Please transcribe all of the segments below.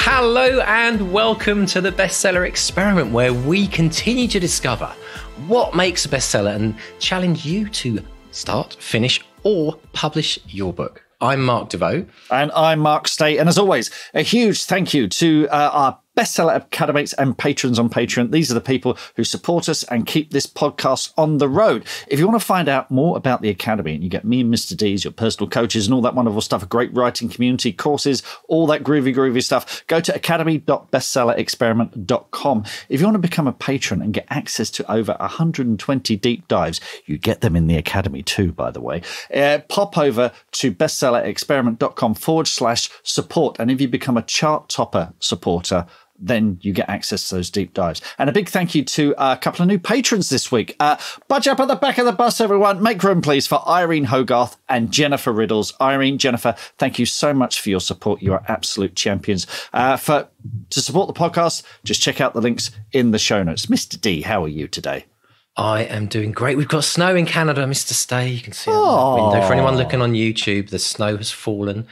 Hello and welcome to the Bestseller Experiment, where we continue to discover what makes a bestseller and challenge you to start, finish, or publish your book. I'm Mark DeVoe. And I'm Mark Stay. And as always, a huge thank you to our Bestseller Academates and patrons on Patreon. These are the people who support us and keep this podcast on the road. If you want to find out more about the Academy, and you get me and Mr. D's, your personal coaches, and all that wonderful stuff, a great writing community, courses, all that groovy stuff, go to academy.bestsellerexperiment.com. If you want to become a patron and get access to over 120 deep dives, you get them in the Academy too, by the way, pop over to bestsellerexperiment.com/support. And if you become a chart topper supporter, then you get access to those deep dives. And a big thank you to a couple of new patrons this week. Budge up at the back of the bus, everyone. Make room, please, for Irene Hogarth and Jennifer Riddles. Irene, Jennifer, thank you so much for your support. You are absolute champions. To support the podcast, just check out the links in the show notes. Mr. D, how are you today? I am doing great. We've got snow in Canada, Mr. Stay. You can see it out the window. For anyone looking on YouTube, the snow has fallen.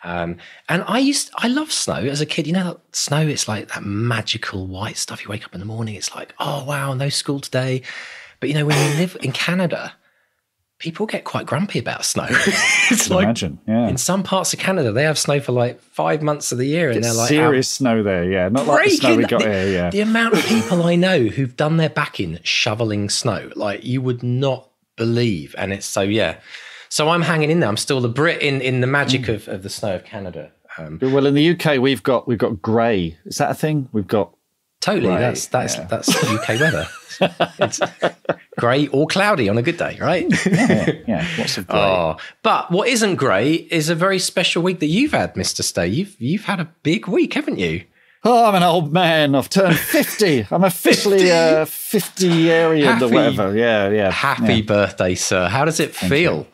And I love snow as a kid. You know, snow, it's like that magical white stuff. You wake up in the morning, it's like, oh, wow, no school today. But, you know, when you live in Canada, people get quite grumpy about snow. It's like, imagine, yeah. In some parts of Canada, they have snow for like 5 months of the year. And they're like, serious snow there, yeah. Not like the snow we got here, yeah. The amount of people I know who've done their back in shoveling snow, like you would not believe. And it's so, yeah. So I'm hanging in there. I'm still the Brit in the magic of the snow of Canada. Well, in the UK, we've got grey. Is that a thing? We've got totally. Grey. That's UK weather. It's grey or cloudy on a good day, right? Yeah. Lots of grey. Oh, but what isn't grey is a very special week that you've had, Mr. Stay. You've had a big week, haven't you? Oh, I'm an old man. I've turned 50. I'm officially 50-arian or whatever. Yeah. Happy birthday, sir. How does it feel?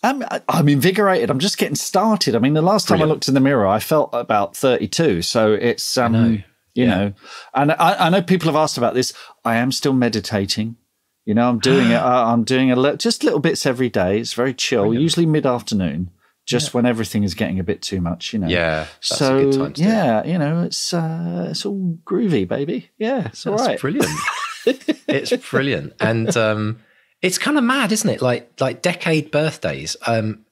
I'm invigorated. I'm just getting started. I mean, the last time I looked in the mirror, I felt about 32. So it's, you know, and I know people have asked about this. I am still meditating. You know, I'm doing it. I'm doing just little bits every day. It's very chill, usually mid-afternoon, just when everything is getting a bit too much, you know. Yeah, that's a good time to do it. You know, it's all groovy, baby. Yeah, it's all right. Brilliant. It's brilliant. And it's kind of mad, isn't it? Like decade birthdays.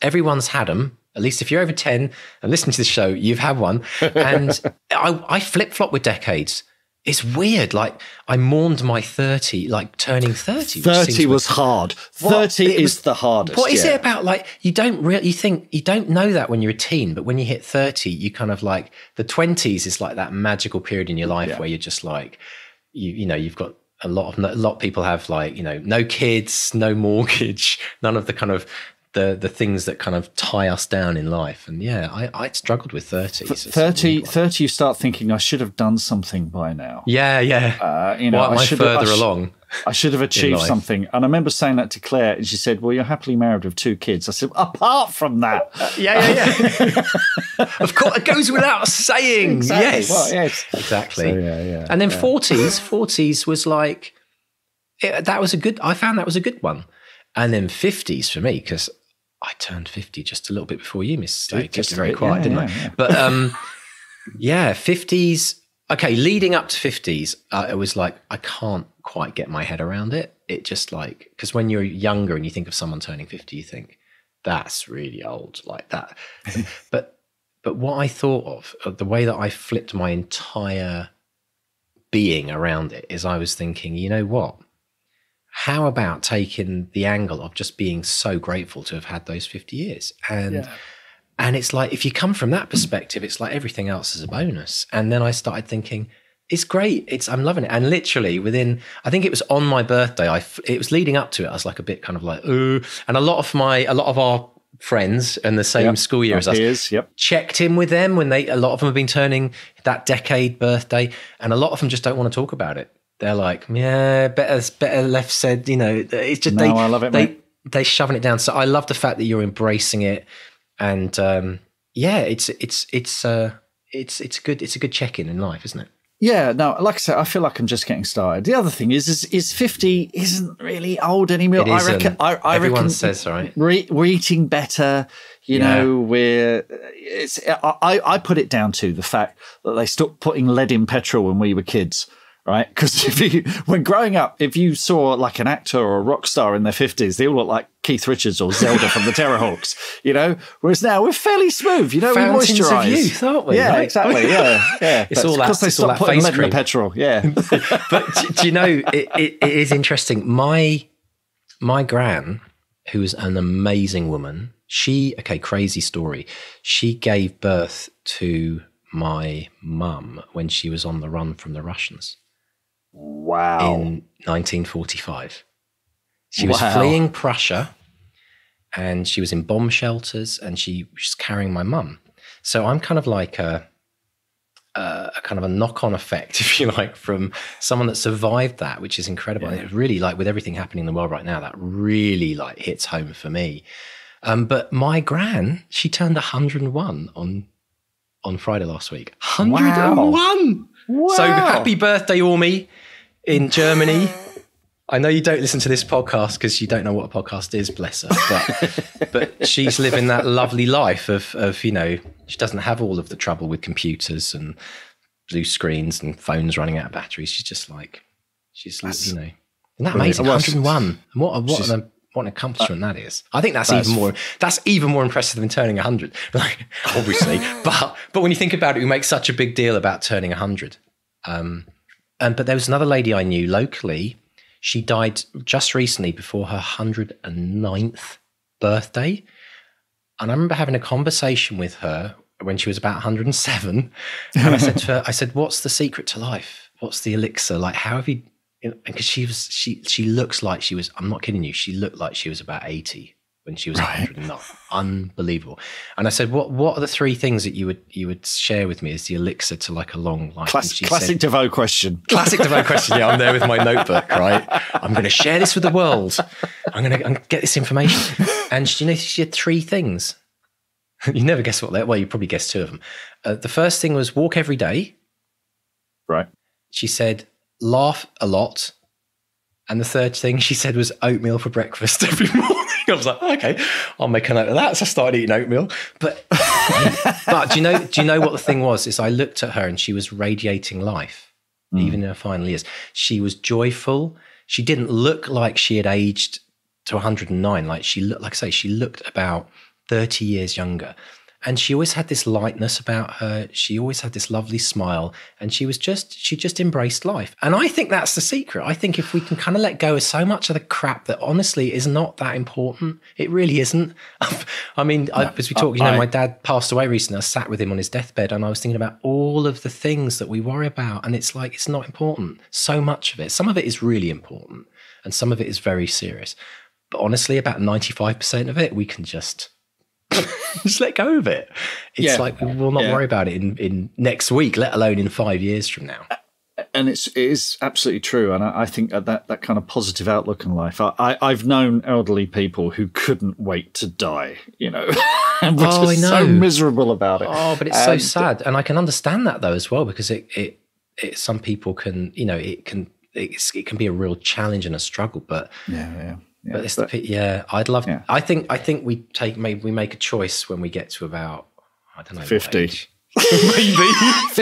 Everyone's had them. At least if you're over 10 and listening to the show, you've had one. And I flip-flop with decades. It's weird. Like I mourned my 30, like turning 30. 30 was hard. 30 is the hardest. What is it about? Like you don't know that when you're a teen, but when you hit 30, you kind of like the 20s is like that magical period in your life where you're just like, you know, you've got a lot of people have like, you know, no kids, no mortgage, none of the kind of the things that kind of tie us down in life. And I struggled with 30. 30 you start thinking I should have done something by now. Yeah. You know, why am I further along? I should have achieved something. And I remember saying that to Claire, and she said, well, you're happily married with 2 kids. I said, apart from that. Yeah. Of course, it goes without saying. Exactly. Yes. Well, yes. Exactly. So, yeah. And then 40s was like, I found that was a good one. And then 50s for me, because I turned 50 just a little bit before you, Miss Stay. Just very quiet, didn't I? Yeah. But 50s. Okay, leading up to 50s, it was like, I can't quite get my head around it. It just like, because when you're younger and you think of someone turning 50, you think, that's really old, like that. But what I thought of, the way that I flipped my entire being around it, is I was thinking, you know what? How about taking the angle of just being so grateful to have had those 50 years? And it's like, if you come from that perspective, it's like everything else is a bonus. And then I started thinking, it's great. I'm loving it. And literally within, I think it was on my birthday, it was leading up to it. I was like a bit kind of like, ooh. And a lot of our friends in the same school year as us checked in with them when a lot of them have been turning that decade birthday. And a lot of them just don't want to talk about it. They're like, yeah, better left said, you know, it's just, I love it, mate. They're shoving it down. So I love the fact that you're embracing it. And it's a good check-in in life, isn't it? Yeah, no, like I said, I feel like I'm just getting started. The other thing is 50 isn't really old anymore. It isn't. I reckon everyone says, right? We're eating better. You know, I put it down to the fact that they stopped putting lead in petrol when we were kids, right? Because when growing up, if you saw like an actor or a rock star in their 50s, they all look like Keith Richards or Zelda from the Terrorhawks, you know? Whereas now we're fairly smooth, you know, Fountains we moisturise. Of youth, aren't we? Yeah, right? exactly, yeah. It's all that, because they stopped putting lead in the petrol, yeah. But do you know, it is interesting. My gran, who was an amazing woman, crazy story. She gave birth to my mum when she was on the run from the Russians. Wow. In 1945. She was fleeing Prussia and she was in bomb shelters and she was carrying my mum. So I'm kind of like a kind of a knock-on effect, if you like, from someone that survived that, which is incredible. And it really, like, with everything happening in the world right now, that really like hits home for me. But my gran, she turned 101 on Friday last week. 101! Wow. So happy birthday, Ormi, in Germany. I know you don't listen to this podcast because you don't know what a podcast is, bless her. But she's living that lovely life of, you know, she doesn't have all of the trouble with computers and blue screens and phones running out of batteries. She's just like, you know, isn't that amazing? 101. And what an accomplishment that is. I think that's even more impressive than turning 100. Like, obviously, but when you think about it, we make such a big deal about turning 100. But there was another lady I knew locally. She died just recently before her 109th birthday. And I remember having a conversation with her when she was about 107. And I said to her, what's the secret to life? What's the elixir? Like, how have you, because she looks like she was, I'm not kidding you, she looked like she was about 80 when she was 109. Unbelievable. And I said, what are the three things that you would share with me as the elixir to like a long life? Classic DeVoe question. Classic DeVoe question. Yeah, I'm there with my notebook, right? I'm going to share this with the world. I'm going to get this information. And she had three things. You never guess what they are. Well, you probably guessed two of them. The first thing was walk every day. Right. She said, laugh a lot. And the third thing she said was oatmeal for breakfast every morning. I was like, okay, I'll make a note of that. So I started eating oatmeal. But do you know what the thing was? Is I looked at her and she was radiating life, even in her final years. She was joyful. She didn't look like she had aged to 109. Like she looked, like I say, she looked about 30 years younger. And she always had this lightness about her. She always had this lovely smile, and she just embraced life. And I think that's the secret. I think if we can kind of let go of so much of the crap that honestly is not that important, it really isn't. I mean, as we talk, my dad passed away recently. I sat with him on his deathbed and I was thinking about all of the things that we worry about. And it's like, it's not important. So much of it, some of it is really important and some of it is very serious. But honestly, about 95% of it, we can just let go of it. It's like we will not worry about it in next week, let alone in 5 years from now. And it is absolutely true. And I think that kind of positive outlook in life. I've known elderly people who couldn't wait to die, you know, and were just so miserable about it. Oh, but it's so sad. And I can understand that though as well, because it some people can, you know, it can be a real challenge and a struggle. But but it's I'd love. Yeah. I think we make a choice when we get to about 50.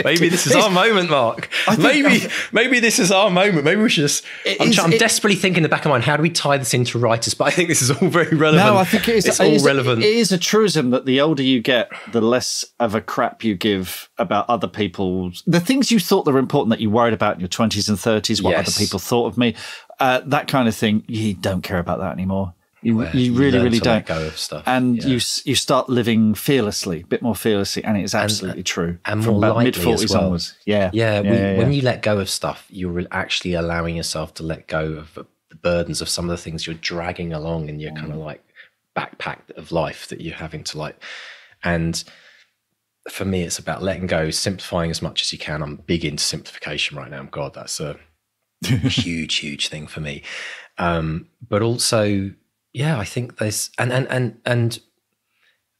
maybe this is our moment, Mark. Maybe this is our moment. Maybe we should just. I'm desperately thinking in the back of my mind, how do we tie this into writers? But I think this is all very relevant. No, I think it's all relevant. It is a truism that the older you get, the less of a crap you give about other people's the things you thought that were important that you worried about in your 20s and 30s. What other people thought of me. That kind of thing, you don't care about that anymore. You really don't. Let go of stuff. And you start living fearlessly, a bit more fearlessly, and it's absolutely true. And from more about mid-40s well. onwards. When you let go of stuff, you're actually allowing yourself to let go of the burdens of some of the things you're dragging along in your kind of like backpack of life that you're having to like. And for me, it's about letting go, simplifying as much as you can. I'm big into simplification right now. God, that's a huge thing for me. But also, I think there's and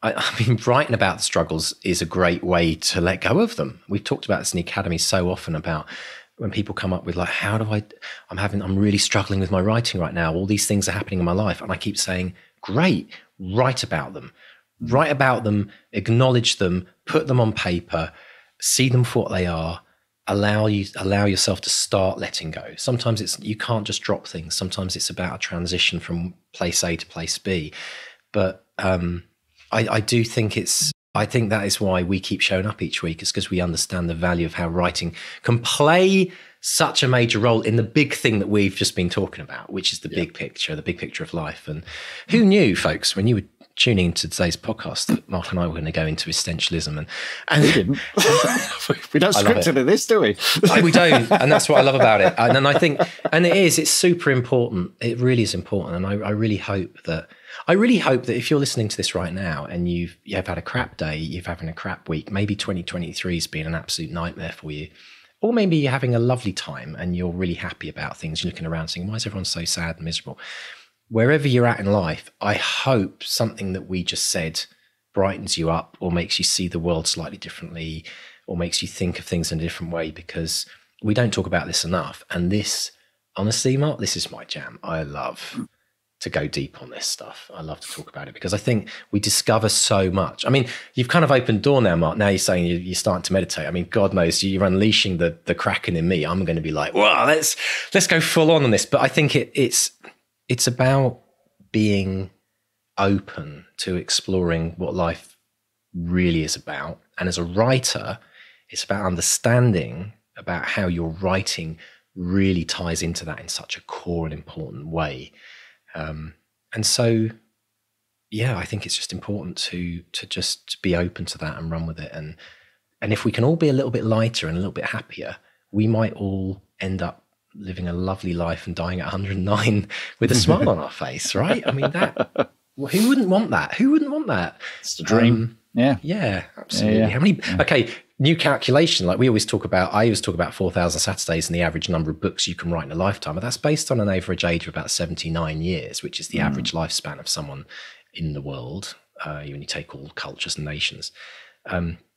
I mean, writing about the struggles is a great way to let go of them. We've talked about this in the Academy so often about when people come up with like, I'm really struggling with my writing right now. All these things are happening in my life. And I keep saying, great, write about them. Write about them, acknowledge them, put them on paper, see them for what they are, allow yourself to start letting go. Sometimes you can't just drop things. Sometimes it's about a transition from place A to place B. But I do think I think that is why we keep showing up each week, is because we understand the value of how writing can play such a major role in the big thing that we've just been talking about, which is the big picture of life. And who knew, folks, when you were tuning into today's podcast, that Mark and I were going to go into essentialism, and we didn't. We don't script it in this, do we? We don't, and that's what I love about it. And I think, it's super important. It really is important, and I really hope that if you're listening to this right now and you've had a crap day, you've having a crap week, maybe 2023 has been an absolute nightmare for you, or maybe you're having a lovely time and you're really happy about things, you're looking around saying, why is everyone so sad and miserable? Wherever you're at in life, I hope something that we just said brightens you up or makes you see the world slightly differently or makes you think of things in a different way, because we don't talk about this enough. And this, honestly, Mark, this is my jam. I love to go deep on this stuff. I love to talk about it because I think we discover so much. I mean, you've kind of opened door now, Mark. Now you're saying you're starting to meditate. I mean, God knows you're unleashing the Kraken in me. I'm going to be like, wow, let's go full on this. But I think it's about being open to exploring what life really is about. And as a writer, it's about understanding about how your writing really ties into that in such a core and important way. And so, I think it's just important to just be open to that and run with it. And if we can all be a little bit lighter and a little bit happier, we might all end up living a lovely life and dying at 109 with a smile on our face, right? I mean, who wouldn't want that? Who wouldn't want that? It's the dream. Yeah, absolutely. Yeah. How many? Okay, new calculation. Like I always talk about 4,000 Saturdays and the average number of books you can write in a lifetime. But that's based on an average age of about 79 years, which is the average lifespan of someone in the world. When you take all cultures and nations.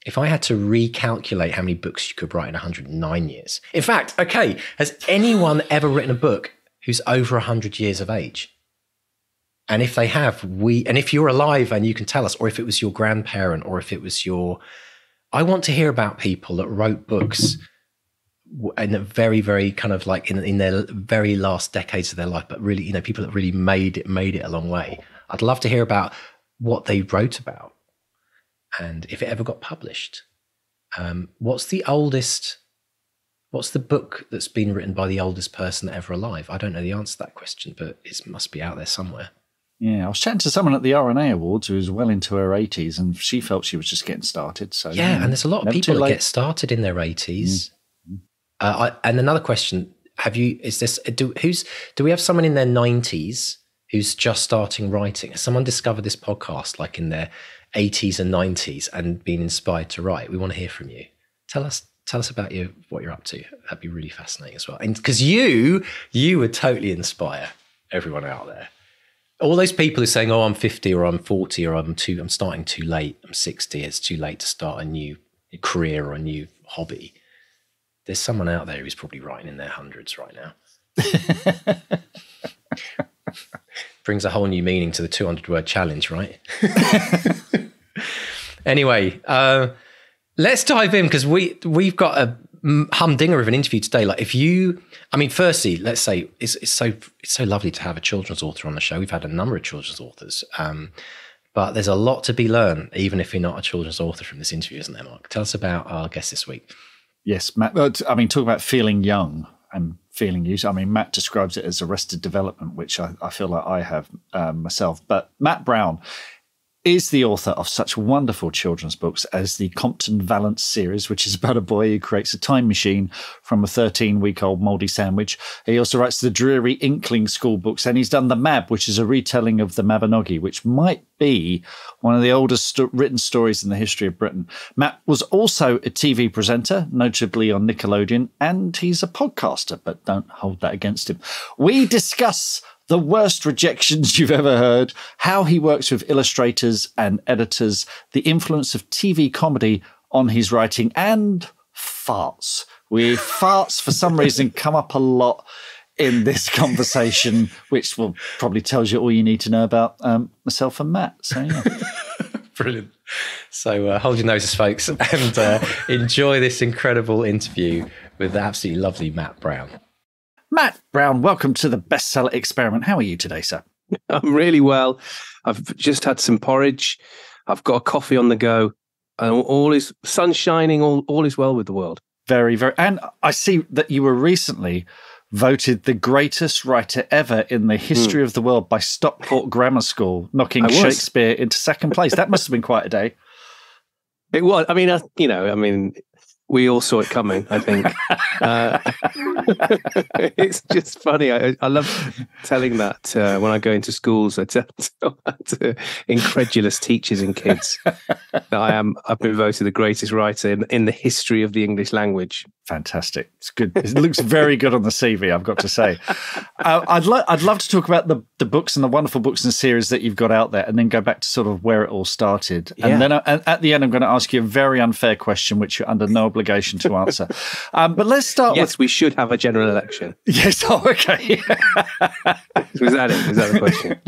If I had to recalculate how many books you could write in 109 years. In fact, okay, has anyone ever written a book who's over 100 years of age? And if they have, and if you're alive and you can tell us, or if it was your grandparent, or if it was I want to hear about people that wrote books in a very, very kind of like in their very last decades of their life, but really, people that really made it a long way. I'd love to hear about what they wrote about and if it ever got published. What's the book that's been written by the oldest person ever alive? I don't know the answer to that question, but it must be out there somewhere. Yeah, I was chatting to someone at the RNA Awards who was well into her 80s, and she felt she was just getting started. So and there's a lot of people that get started in their 80s. And another question: do we have someone in their 90s who's just starting writing? Has someone discovered this podcast like in their 80s and 90s and been inspired to write? We want to hear from you. Tell us about what you're up to. That'd be really fascinating as well. And because you would totally inspire everyone out there. All those people who are saying, oh, I'm 50 or I'm 40 or I'm starting too late, I'm 60, it's too late to start a new career or a new hobby. There's someone out there who's probably writing in their hundreds right now. Brings a whole new meaning to the 200-word challenge, right? Anyway, let's dive in because we've got a humdinger of an interview today. Like firstly, let's say it's so lovely to have a children's author on the show. We've had a number of children's authors, but there's a lot to be learned, even if you're not a children's author, from this interview, isn't there, Mark? Tell us about our guest this week. Yes, Matt. Talk about feeling young and feeling used. Matt describes it as arrested development, which I feel like I have myself. But Matt Brown is the author of such wonderful children's books as the Compton Valance series, which is about a boy who creates a time machine from a 13-week-old mouldy sandwich. He also writes the Dreary Inkling School books, and he's done The Mab, which is a retelling of the Mabinogi, which might be one of the oldest written stories in the history of Britain. Matt was also a TV presenter, notably on Nickelodeon, and he's a podcaster, but don't hold that against him. We discuss the worst rejections you've ever heard, how he works with illustrators and editors, the influence of TV comedy on his writing, and farts. Farts, for some reason, come up a lot in this conversation, which will probably tells you all you need to know about myself and Matt. So, yeah. Brilliant. So hold your noses, folks, and enjoy this incredible interview with the absolutely lovely Matt Brown. Matt Brown, welcome to the Bestseller Experiment. How are you today, sir? I'm really well. I've just had some porridge. I've got a coffee on the go. And all is sun shining. All is well with the world. Very, very. And I see that you were recently voted the greatest writer ever in the history of the world by Stockport Grammar School, knocking Shakespeare into second place. That must have been quite a day. It was. I mean, we all saw it coming, I think. It's just funny. I love telling that when I go into schools. I tell to incredulous teachers and kids that I've been voted the greatest writer in the history of the English language. Fantastic. It's good. It looks very good on the CV, I've got to say. I'd love to talk about the books and the wonderful books and series that you've got out there, and then go back to sort of where it all started. Yeah. And then at the end, I'm going to ask you a very unfair question, which you're under no obligation to answer. But let's start with... Yes, we should have a general election. Yes, okay. Was that it? Was that the question?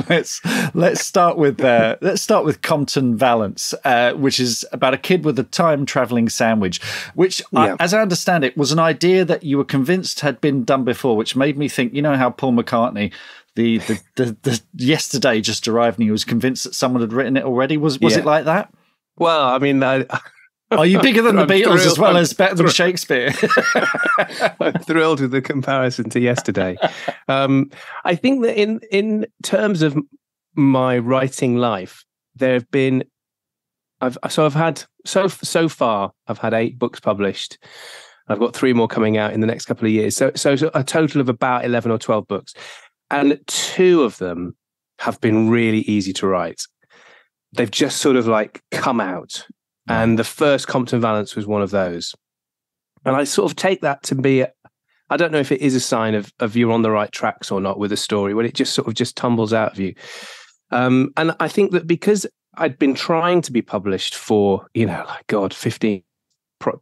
Let's start with Compton Valance, which is about a kid with a time-traveling sandwich, which, as I understand it, was an idea that you were convinced had been done before, which made me think, you know how Paul McCartney, the yesterday just arrived and he was convinced that someone had written it already. Was it like that? Well, I mean... Are you bigger than the Beatles as well as better than Shakespeare? I'm thrilled with the comparison to yesterday. I think that in terms of my writing life, there have been... So far, I've had 8 books published. I've got 3 more coming out in the next couple of years. So a total of about 11 or 12 books. And 2 of them have been really easy to write. They've just sort of like come out. And the first Compton Valance was one of those. And I sort of take that to be, I don't know if it is a sign of you're on the right tracks or not with a story, when it just sort of just tumbles out of you. And I think that because I'd been trying to be published for, 15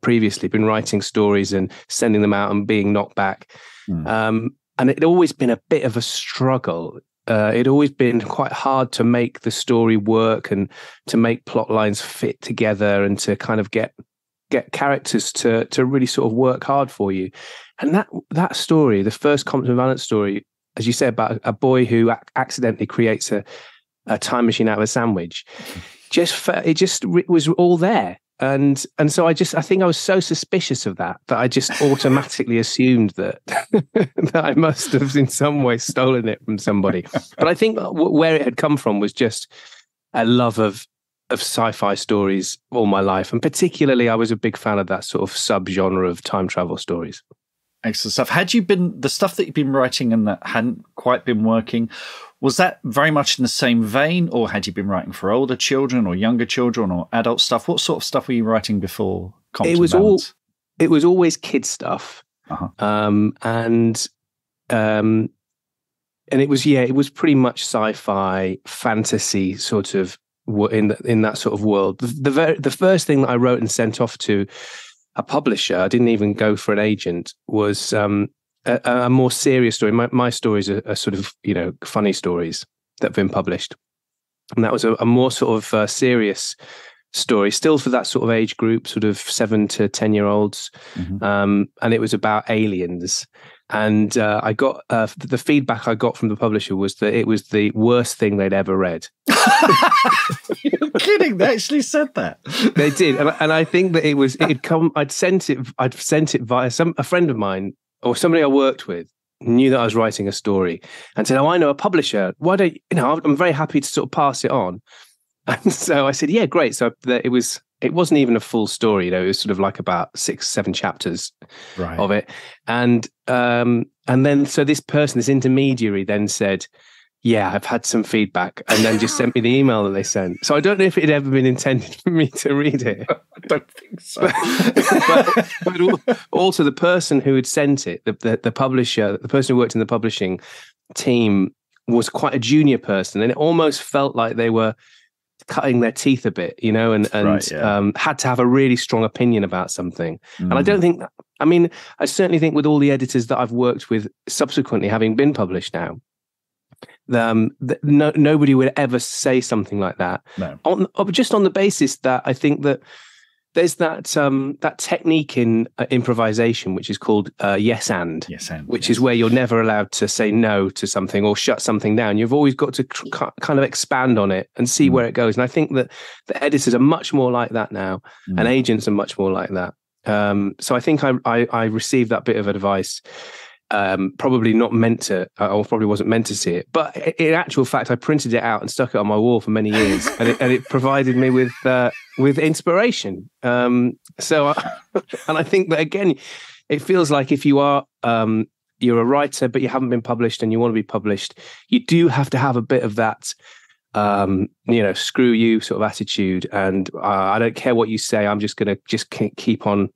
previously, been writing stories and sending them out and being knocked back. And it'd always been a bit of a struggle. It'd always been quite hard to make the story work and to make plot lines fit together and to kind of get characters to really sort of work hard for you. And that story, the first Compton Valance story, as you said, about a boy who accidentally creates a time machine out of a sandwich, it was all there. And so I think I was so suspicious of that I just automatically assumed that that I must have in some way stolen it from somebody. But I think where it had come from was just a love of sci-fi stories all my life. And particularly, I was a big fan of that sort of subgenre of time travel stories. Excellent stuff. Had you been, the stuff that you've been writing and that hadn't quite been working, was that very much in the same vein, or had you been writing for older children or younger children or adult stuff? What sort of stuff were you writing before Compton Valance? It was always kid stuff. And it was pretty much sci-fi, fantasy sort of in that sort of world. The first thing that I wrote and sent off to a publisher, I didn't even go for an agent, was a more serious story. My stories are sort of, funny stories that have been published. And that was a more sort of serious story, still for that sort of age group, sort of 7 to 10-year-olds. And it was about aliens. And I got the feedback I got from the publisher was that it was the worst thing they'd ever read. You're kidding? They actually said that. They did, and I think that it'd come. I'd sent it via a friend of mine or somebody I worked with knew that I was writing a story and said, "Oh, I know a publisher. Why don't I'm very happy to sort of pass it on." And so I said, "Yeah, great." So it wasn't even a full story, it was sort of like about 6-7 chapters of it. And then so this intermediary then said, "Yeah, I've had some feedback," and then just sent me the email that they sent. So I don't know if it had ever been intended for me to read it. I don't think so. but also the person who had sent it, the publisher, the person who worked in the publishing team, was quite a junior person, and it almost felt like they were cutting their teeth a bit, and had to have a really strong opinion about something. And I don't think, I certainly think with all the editors that I've worked with subsequently, having been published now, nobody would ever say something like that. No. Just on the basis that I think that there's that technique in improvisation, which is called yes and, which is where you're never allowed to say no to something or shut something down. You've always got to kind of expand on it and see where it goes. And I think that the editors are much more like that now, and agents are much more like that. So I think I received that bit of advice. Probably not meant to, or probably wasn't meant to see it, but in actual fact, I printed it out and stuck it on my wall for many years, and it provided me with inspiration. And I think that again, it feels like if you are you're a writer, but you haven't been published and you want to be published, you do have to have a bit of that. Screw you sort of attitude, and I don't care what you say. I'm just going to keep on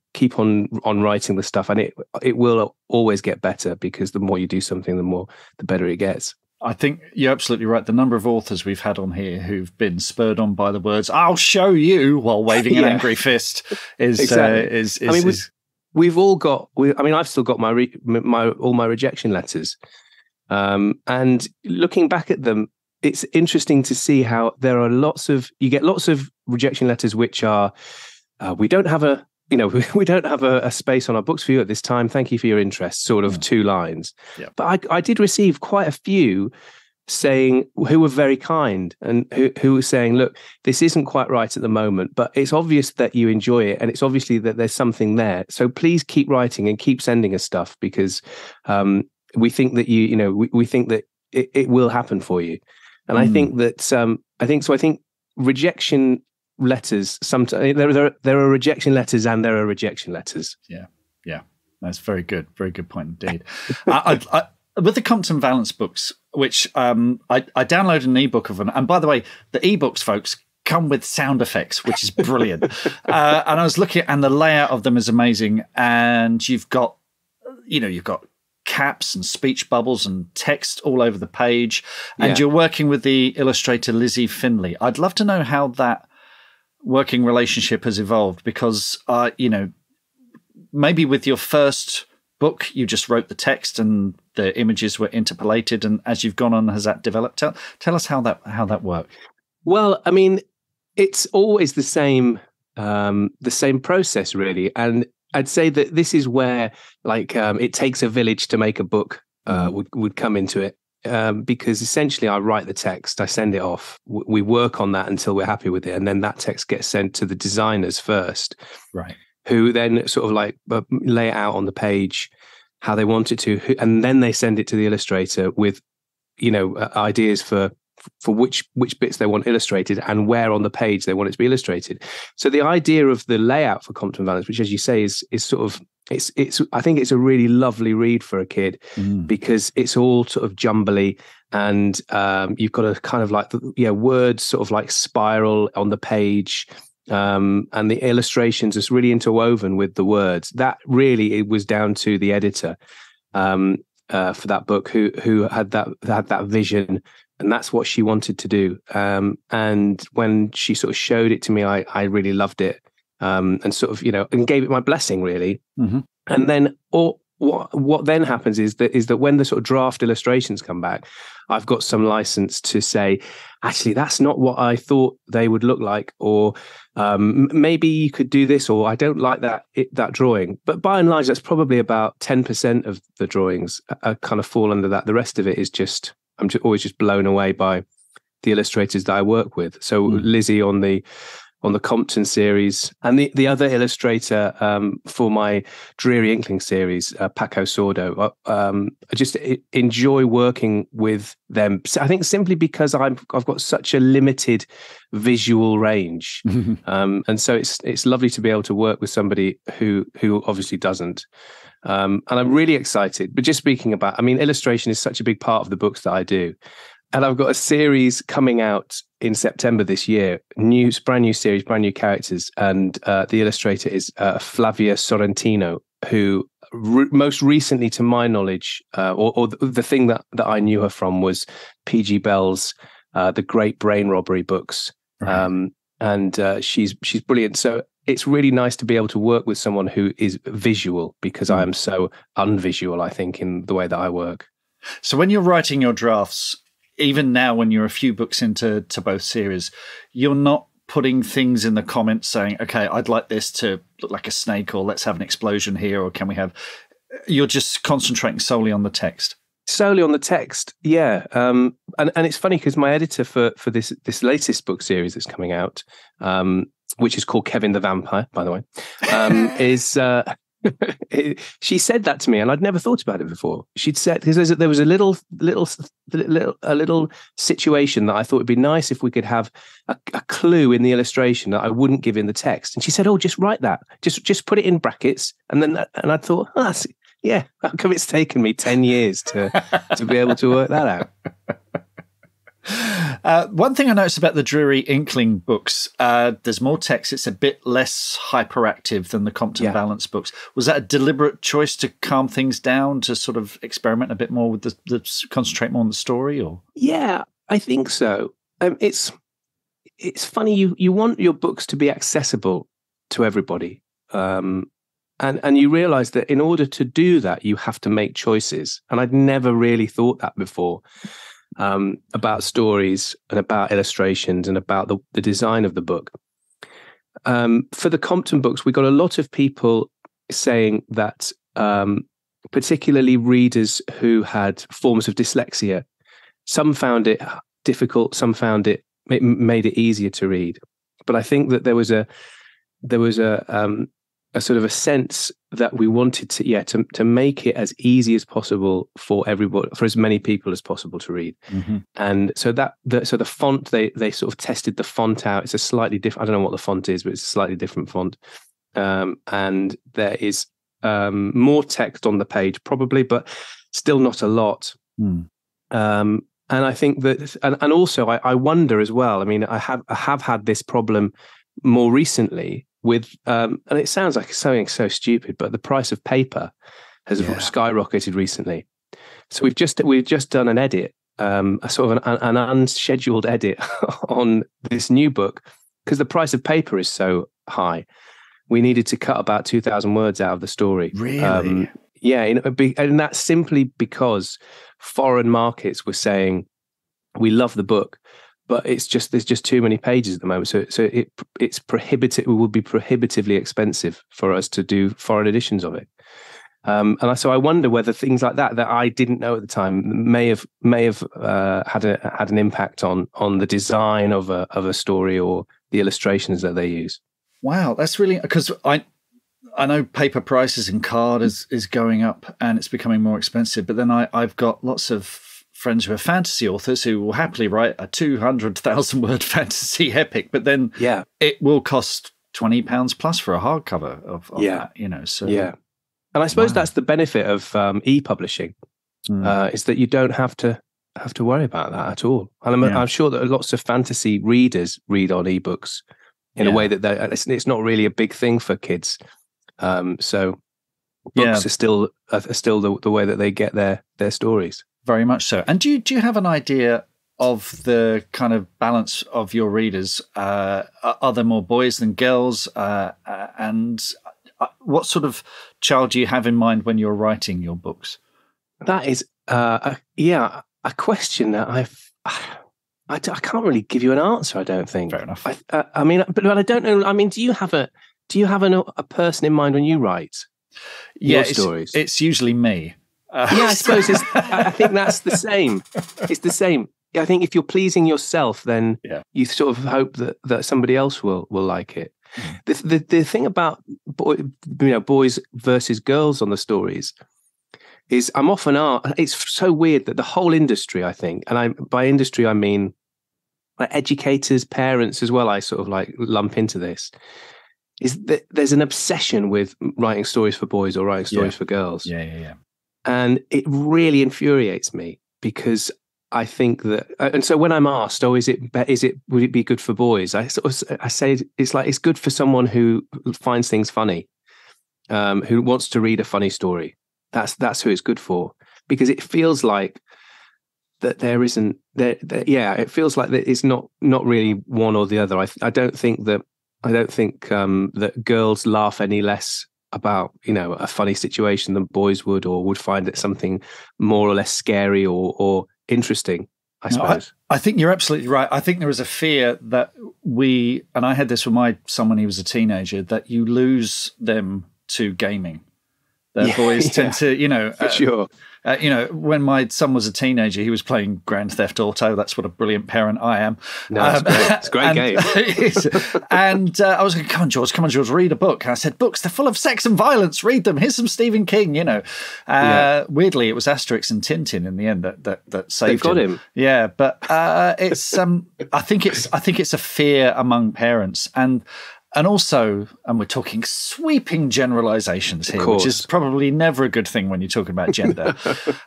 writing the stuff, and it will always get better, because the more you do something, the better it gets. I think you're absolutely right. The number of authors we've had on here who've been spurred on by the words "I'll show you" while waving an angry fist is exactly. I mean, we've all got. I've still got all my rejection letters, and looking back at them, it's interesting to see how there are you get lots of rejection letters which are, we don't have a space on our books for you at this time. Thank you for your interest. Sort of 2 lines. Yeah. But I did receive quite a few who were very kind, and who were saying, look, this isn't quite right at the moment, but it's obvious that you enjoy it, and it's obviously that there's something there. So please keep writing and keep sending us stuff, because we think that we think that it will happen for you. And I think that I think rejection letters, sometimes there are rejection letters and there are rejection letters. Yeah, that's very good point indeed. With the Compton Valance books, which I downloaded an ebook of them, and by the way, the ebooks, folks, come with sound effects, which is brilliant. And I was looking at, and the layout of them is amazing. And you've got caps and speech bubbles and text all over the page, and you're working with the illustrator Lizzie Finley. I'd love to know how that working relationship has evolved, because maybe with your first book you just wrote the text and the images were interpolated, and as you've gone on, has that developed? Tell us how that worked. Well, I mean, it's always the same process, really, and I'd say that this is where, it takes a village to make a book would come into it, because essentially I write the text, I send it off, we work on that until we're happy with it, and then that text gets sent to the designers first, right? Who then sort of lay it out on the page how they want it to, and then they send it to the illustrator with, ideas for which bits they want illustrated and where on the page they want it to be illustrated. So the idea of the layout for Compton Valance, which, as you say, is sort of it's I think it's a really lovely read for a kid, because it's all sort of jumbly, and you've got a kind of words sort of like spiral on the page, and the illustrations is really interwoven with the words. That really, it was down to the editor for that book, who had that vision. And that's what she wanted to do. And when she sort of showed it to me, I really loved it, and sort of, and gave it my blessing, really. Mm-hmm. And then what then happens is that when the sort of draft illustrations come back, I've got some license to say, actually, that's not what I thought they would look like, or maybe you could do this, or I don't like that drawing. But by and large, that's probably about 10% of the drawings kind of fall under that. The rest of it is just, I'm always just blown away by the illustrators that I work with. So Lizzie on the Compton series, and the other illustrator for my Dreary Inkling series, Paco Sordo. I just enjoy working with them. I think simply because I've got such a limited visual range, and so it's lovely to be able to work with somebody who obviously doesn't. And I'm really excited. But just speaking about, illustration is such a big part of the books that I do. And I've got a series coming out in September this year, brand new series, brand new characters. And the illustrator is Flavia Sorrentino, who most recently, to my knowledge, or the thing that I knew her from was P.G. Bell's The Great Brain Robbery books. Right. And she's brilliant. So it's really nice to be able to work with someone who is visual, because I am so unvisual, I think, in the way that I work. So when you're writing your drafts, even now when you're a few books into both series, you're not putting things in the comments saying, okay, I'd like this to look like a snake, or let's have an explosion here, or can we have... You're just concentrating solely on the text. Solely on the text, yeah. And it's funny because my editor for this latest book series that's coming out, which is called Kevin the Vampire, by the way, is... she said that to me, and I'd never thought about it before. She'd said, because there was a little situation that I thought it'd be nice if we could have a clue in the illustration that I wouldn't give in the text. And she said, "Oh, just write that. Just put it in brackets." And I thought, "Oh, yeah. How come it's taken me 10 years to be able to work that out?" One thing I noticed about the Dreary Inkling books, there's more text. It's a bit less hyperactive than the Compton Valance books. Was that a deliberate choice to calm things down, to sort of experiment a bit more with the concentrate more on the story? Or yeah, I think so. It's funny. You want your books to be accessible to everybody, and you realise that in order to do that, you have to make choices. And I'd never really thought that before. About stories and about illustrations and about the design of the book. For the Compton books, we got a lot of people saying that, particularly readers who had forms of dyslexia, some found it difficult, some found it made it easier to read. But I think that there was a sort of a sense that we wanted to make it as easy as possible for everybody, for as many people as possible to read. Mm-hmm. And so the font, they sort of tested the font out. It's a slightly different, I don't know what the font is, but it's a slightly different font. And there is more text on the page probably, but still not a lot. And I think that, and also I wonder as well, I mean, I have had this problem more recently with, and it sounds like something so stupid, but the price of paper has skyrocketed recently. So we've just done an edit, a sort of an unscheduled edit on this new book because the price of paper is so high. We needed to cut about 2,000 words out of the story. Really? And that's simply because foreign markets were saying, we love the book, but there's just too many pages at the moment. So it's prohibitive. It would be prohibitively expensive for us to do foreign editions of it. So I wonder whether things like that I didn't know at the time may have had an impact on the design of a story or the illustrations that they use. Wow, that's really, because I know paper prices and card is going up and it's becoming more expensive. But then I've got lots of friends who are fantasy authors who will happily write a 200,000 word fantasy epic, but then it will cost £20 plus for a hardcover of that, you know. So and I suppose that's the benefit of e-publishing, is that you don't have to worry about that at all. And I'm sure that lots of fantasy readers read on ebooks in a way that it's not really a big thing for kids. So books are still the way that they get their stories. Very much so. And do you have an idea of the kind of balance of your readers? Are there more boys than girls? And what sort of child do you have in mind when you're writing your books? That is, a question that I can't really give you an answer. I don't think. Fair enough. I mean, but I don't know. I mean, do you have a person in mind when you write your stories? It's usually me. I suppose I think that's the same. It's the same. I think if you're pleasing yourself, then you sort of hope that somebody else will like it. The thing about boys versus girls on the stories is I'm often asked. It's so weird that the whole industry, I think, and by industry I mean like educators, parents as well. I sort of like lump into this. Is that there's an obsession with writing stories for boys or writing stories for girls. Yeah. And it really infuriates me because I think that, and so when I'm asked, would it be good for boys? I say it's like, it's good for someone who finds things funny, who wants to read a funny story. That's who it's good for, because it feels like that there isn't there. It feels like that it's not really one or the other. I don't think that girls laugh any less about, a funny situation than boys would, or would find it something more or less scary or interesting. I suppose. I think you're absolutely right. I think there is a fear that and I had this with my son when he was a teenager, that you lose them to gaming. That boys tend to, for sure. When my son was a teenager, he was playing Grand Theft Auto. That's what a brilliant parent I am. No, it's great. It's a great game. And I was like, come on, George, read a book. And I said, books, they're full of sex and violence. Read them. Here's some Stephen King, Weirdly, it was Asterix and Tintin in the end that saved him. Yeah, but it's I think it's a fear among parents. And also, and we're talking sweeping generalizations here, which is probably never a good thing when you're talking about gender.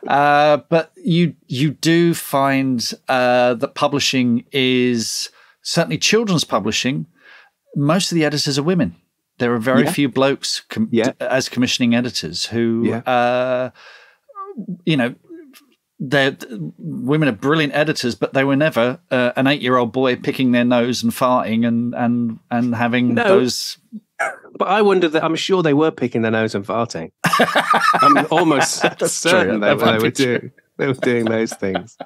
But you do find that publishing is, certainly children's publishing, most of the editors are women. There are very few blokes as commissioning editors who, women are brilliant editors, but they were never an 8-year-old boy picking their nose and farting and having those. But I wonder that I'm sure they were picking their nose and farting. I'm almost certain they were doing those things.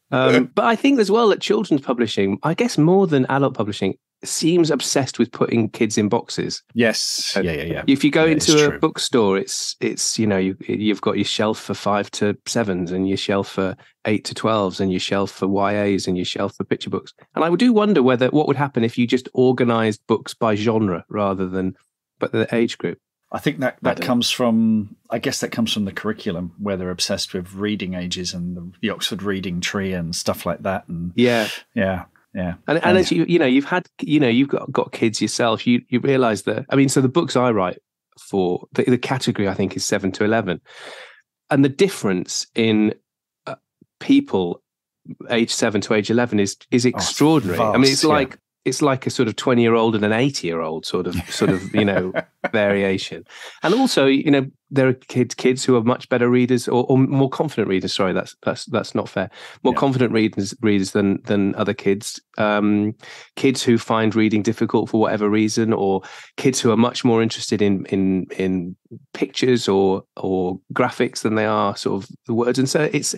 But I think as well that children's publishing, I guess more than adult publishing, seems obsessed with putting kids in boxes. Yes. Yeah. If you go into a bookstore, it's you've got your shelf for 5 to 7s and your shelf for 8 to 12s and your shelf for YAs and your shelf for picture books. And I do wonder what would happen if you just organized books by genre rather than the age group. I think that comes from the curriculum, where they're obsessed with reading ages and the Oxford Reading Tree and stuff like that. And yeah. And as you've got kids yourself, you realise that. I mean, so the books I write for the category I think is 7 to 11, and the difference in people age 7 to age 11 is extraordinary. Vast, I mean, it's like a sort of 20-year-old and an 80-year-old sort of variation. And also, there are kids who are much better readers or more confident readers. Sorry, that's not fair. More confident readers than other kids. Kids who find reading difficult for whatever reason, or kids who are much more interested in pictures or graphics than they are sort of the words. And so it's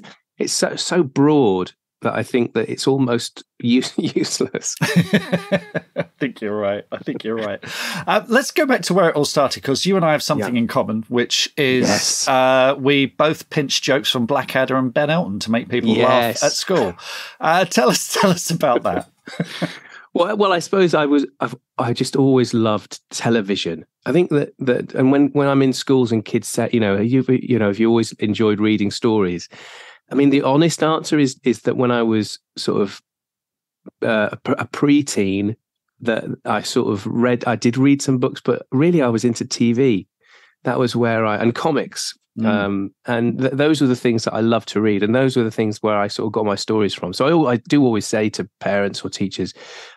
so broad that I think that it's almost useless. I think you're right. Let's go back to where it all started, because you and I have something in common, which is we both pinch jokes from Blackadder and Ben Elton to make people laugh at school. Tell us about that. Well, I suppose I just always loved television. I think that and when I'm in schools and kids say, if you always enjoyed reading stories. I mean, the honest answer is that when I was sort of a preteen, that I sort of I did read some books, but really I was into TV. That was where and comics. And those were the things that I loved to read. And those were the things where I sort of got my stories from. So I do always say to parents or teachers,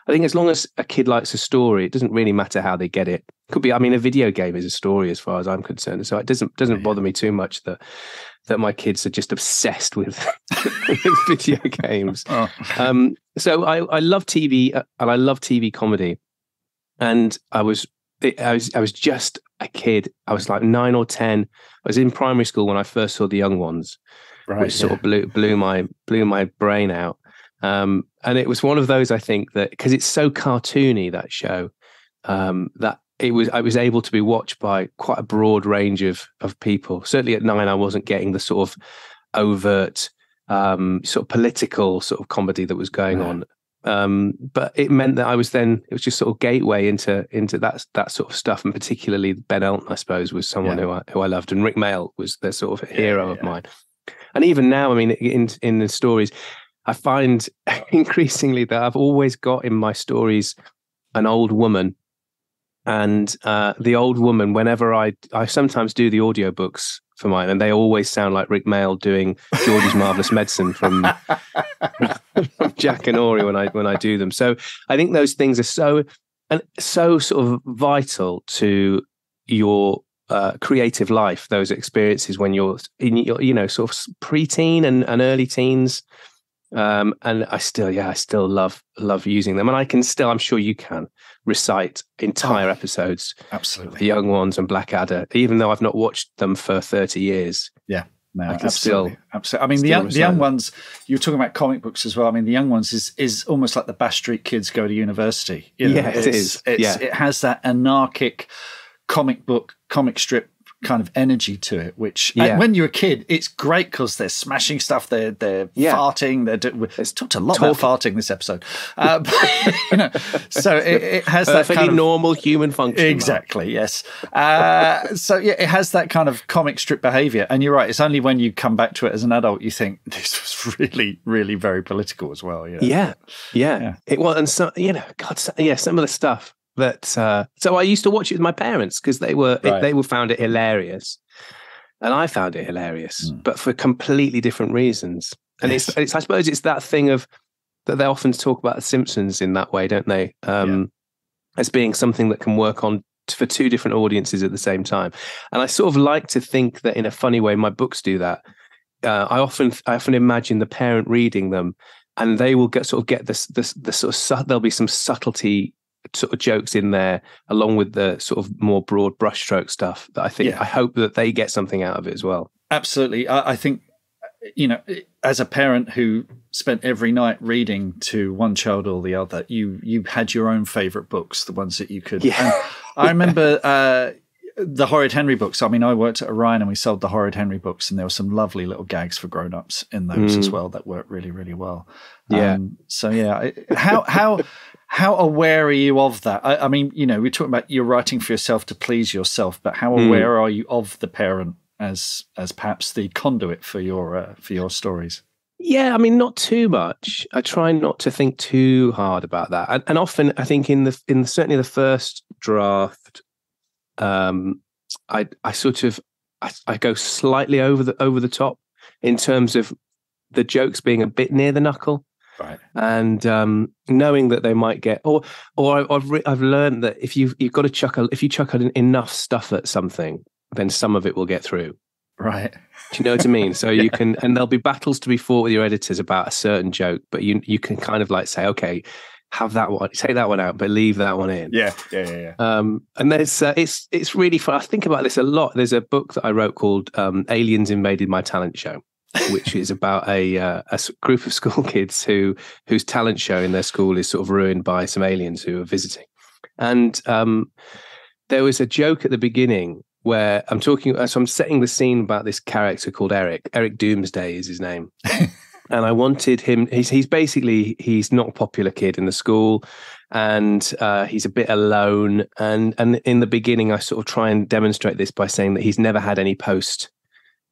I think as long as a kid likes a story, it doesn't really matter how they get it. Could be, I mean, a video game is a story as far as I'm concerned. So it doesn't bother me too much that my kids are just obsessed with video games. So I love TV and I love TV comedy. And I was just a kid. I was like 9 or 10. I was in primary school when I first saw The Young Ones, which sort of blew my brain out. And it was one of those, I think, that because it's so cartoony, that show, that I was able to be watched by quite a broad range of people. Certainly at 9, I wasn't getting the sort of overt sort of political sort of comedy that was going on. But it meant that it was just sort of gateway into that sort of stuff, and particularly Ben Elton, I suppose, was someone who I loved, and Rick Mayall was the sort of hero of mine. And even now, I mean, in the stories, I find increasingly that I've always got in my stories an old woman, and the old woman, whenever I sometimes do the audiobooks for mine, and they always sound like Rick Mayall doing George's Marvelous Medicine from Jack and Ori when I do them. So I think those things are so sort of vital to your creative life. Those experiences when you're in your sort of preteen and early teens. And I still love using them, and I'm sure you can recite entire episodes, absolutely, The Young Ones and Blackadder, even though I've not watched them for 30 years. Yeah, No, I can absolutely. I mean, the young ones, you were talking about comic books as well. I mean, the young ones is almost like the Bash Street Kids go to university. You know, it is. It has that anarchic comic strip kind of energy to it, which when you're a kid, it's great because they're smashing stuff, they're farting, it's talked a lot about farting this episode, so it has that kind of normal human function. Exactly, yes. So yeah, it has that kind of comic strip behavior, and you're right, it's only when you come back to it as an adult you think this was really, really very political as well. Yeah. It was, and so some of the stuff that so I used to watch it with my parents because they found it hilarious, and I found it hilarious, but for completely different reasons. And it's I suppose it's that thing of that they often talk about The Simpsons in that way, don't they? As being something that can work on for two different audiences at the same time. And I sort of like to think that in a funny way, my books do that. I often imagine the parent reading them, and they will get the sort of there'll be some subtlety sort of jokes in there, along with the sort of more broad brushstroke stuff that I hope that they get something out of it as well. Absolutely. I think, as a parent who spent every night reading to one child or the other, you had your own favorite books, the ones that you could. Yeah. And I remember the Horrid Henry books. I mean, I worked at Orion and we sold the Horrid Henry books, and there were some lovely little gags for grown-ups in those as well that worked really, really well. Yeah. So yeah, how aware are you of that? I mean, we're talking about you're writing for yourself to please yourself, but how aware are you of the parent as perhaps the conduit for your stories? Yeah, I mean, not too much. I try not to think too hard about that, and often I think in certainly the first draft, I go slightly over the top in terms of the jokes being a bit near the knuckle. Right. And knowing that they might get, or I've learned that if you chuck enough stuff at something, then some of it will get through. Right. Do you know what I mean? So you can, and there'll be battles to be fought with your editors about a certain joke, but you can kind of like say, okay, have that one, take that one out, but leave that one in. Yeah. And there's it's really fun. I think about this a lot. There's a book that I wrote called Aliens Invaded My Talent Show, which is about a group of school kids whose talent show in their school is sort of ruined by some aliens who are visiting. And there was a joke at the beginning where I'm setting the scene about this character called Eric. Eric Doomsday is his name. And I wanted him, he's not a popular kid in the school, and he's a bit alone. And in the beginning, I sort of try and demonstrate this by saying that he's never had any post.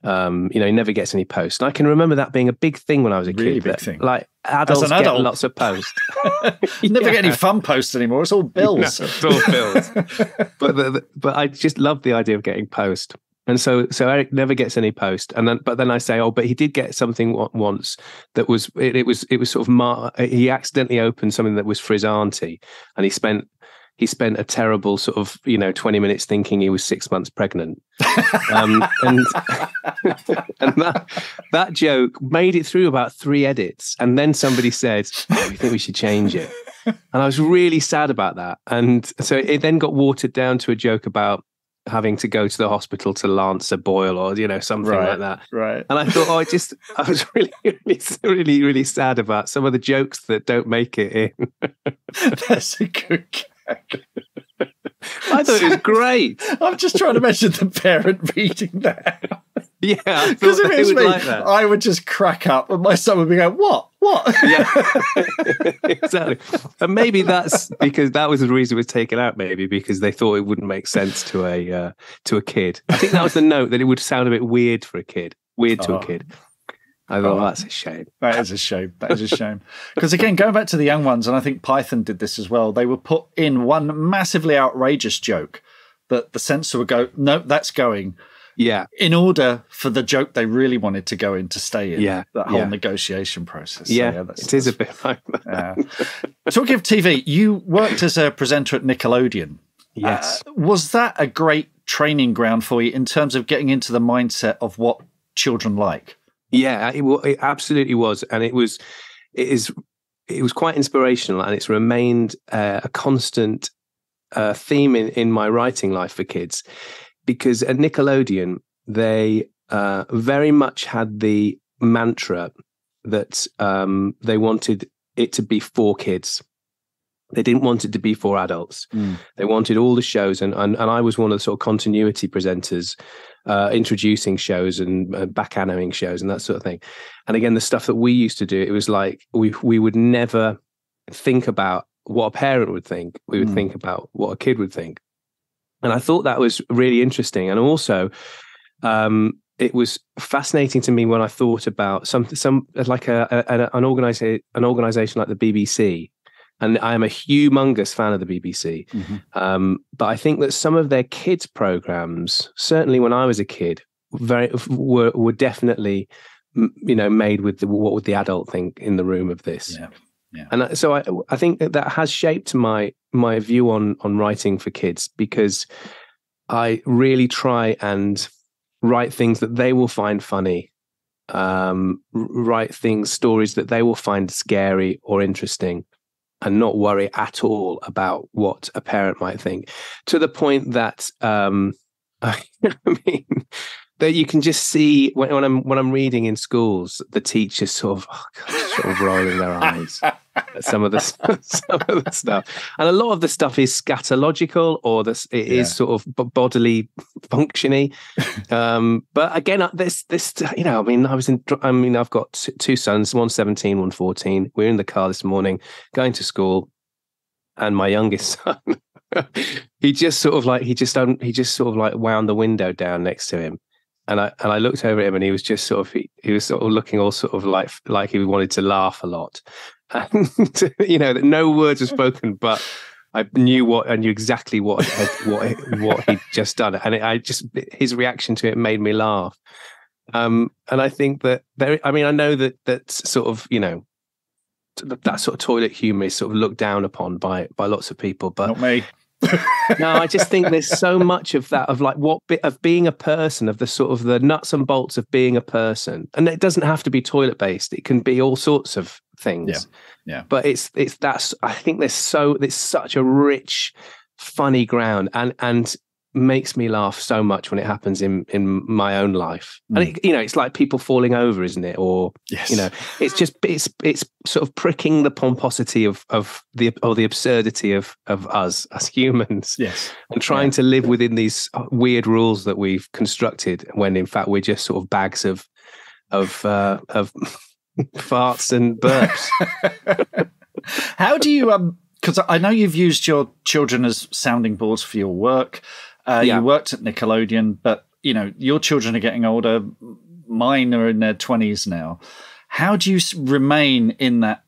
He never gets any post. And I can remember that being a big thing when I was a really kid. Big thing. Like adults get lots of post. You never get any fun posts anymore. It's all bills. No, it's all bills. But I just love the idea of getting post. And so Eric never gets any post. But then I say, but he did get something once that was it was sort of he accidentally opened something that was for his auntie, and he spent a terrible sort of 20 minutes thinking he was 6 months pregnant, and that joke made it through about 3 edits, and then somebody said, we think we should change it, and I was really sad about that. And so it then got watered down to a joke about having to go to the hospital to lance a boil or something like that. Right. And I thought, I was really, really, really, really sad about some of the jokes that don't make it in. That's a good gag. I thought it was great. I'm just trying to imagine the parent reading that. Yeah, because if it was me, like that, I would just crack up, and my son would be going, "What? Yeah, exactly." And maybe that's because that was the reason it was taken out. Maybe because they thought it wouldn't make sense to a kid. I think that was the note, that it would sound a bit weird for a kid. To a kid. I thought, that's a shame. That is a shame. Because again, going back to the young ones, and I think Python did this as well, they would put in one massively outrageous joke that the censor would go, no, that's going. Yeah. In order for the joke they really wanted to go in to stay in. Yeah. That whole negotiation process. Yeah, it is a bit like that. Talking of TV, you worked as a presenter at Nickelodeon. Yes. Was that a great training ground for you in terms of getting into the mindset of what children like? Yeah, it absolutely was, and it was quite inspirational, and it's remained a constant theme in my writing life for kids, because at Nickelodeon they very much had the mantra that they wanted it to be for kids. They didn't want it to be for adults. They wanted all the shows, and I was one of the sort of continuity presenters, introducing shows and back annoing shows and that sort of thing. And again, the stuff that we used to do, it was like we would never think about what a parent would think. We would think about what a kid would think. And I thought that was really interesting. And also, it was fascinating to me when I thought about some like an organization like the BBC. And I am a humongous fan of the BBC. But I think that some of their kids' programs, certainly when I was a kid, were definitely, made with what would the adult think in the room of this. Yeah. And so I think that has shaped my view on writing for kids, because I really try and write things that they will find funny, write stories that they will find scary or interesting, and not worry at all about what a parent might think, to the point that I mean, that you can just see when I'm reading in schools, the teachers sort of rolling their eyes at some of the stuff, and a lot of the stuff is scatological, or it is sort of bodily functiony. But again, I've got two sons, one 17, one 14. We're in the car this morning going to school, and my youngest son, he just sort of like wound the window down next to him. And I looked over at him, and he was just sort of looking all sort of like he wanted to laugh a lot, and that no words were spoken, but I knew exactly what he'd just done, and his reaction to it made me laugh. And I think that I know that sort of that sort of toilet humor is sort of looked down upon by lots of people, but not me. No, I just think there's so much of that, of like what bit of being a person, of the sort of the nuts and bolts of being a person. And it doesn't have to be toilet based. It can be all sorts of things. Yeah. But I think there's such a rich, funny ground, and makes me laugh so much when it happens in my own life. And it's like people falling over, isn't it? Or it's sort of pricking the pomposity of the absurdity of us as humans. Yes. And trying to live within these weird rules that we've constructed, when in fact we're just sort of bags of farts and burps. How do you because I know you've used your children as sounding boards for your work. You worked at Nickelodeon, but your children are getting older. Mine are in their 20s now. How do you remain in that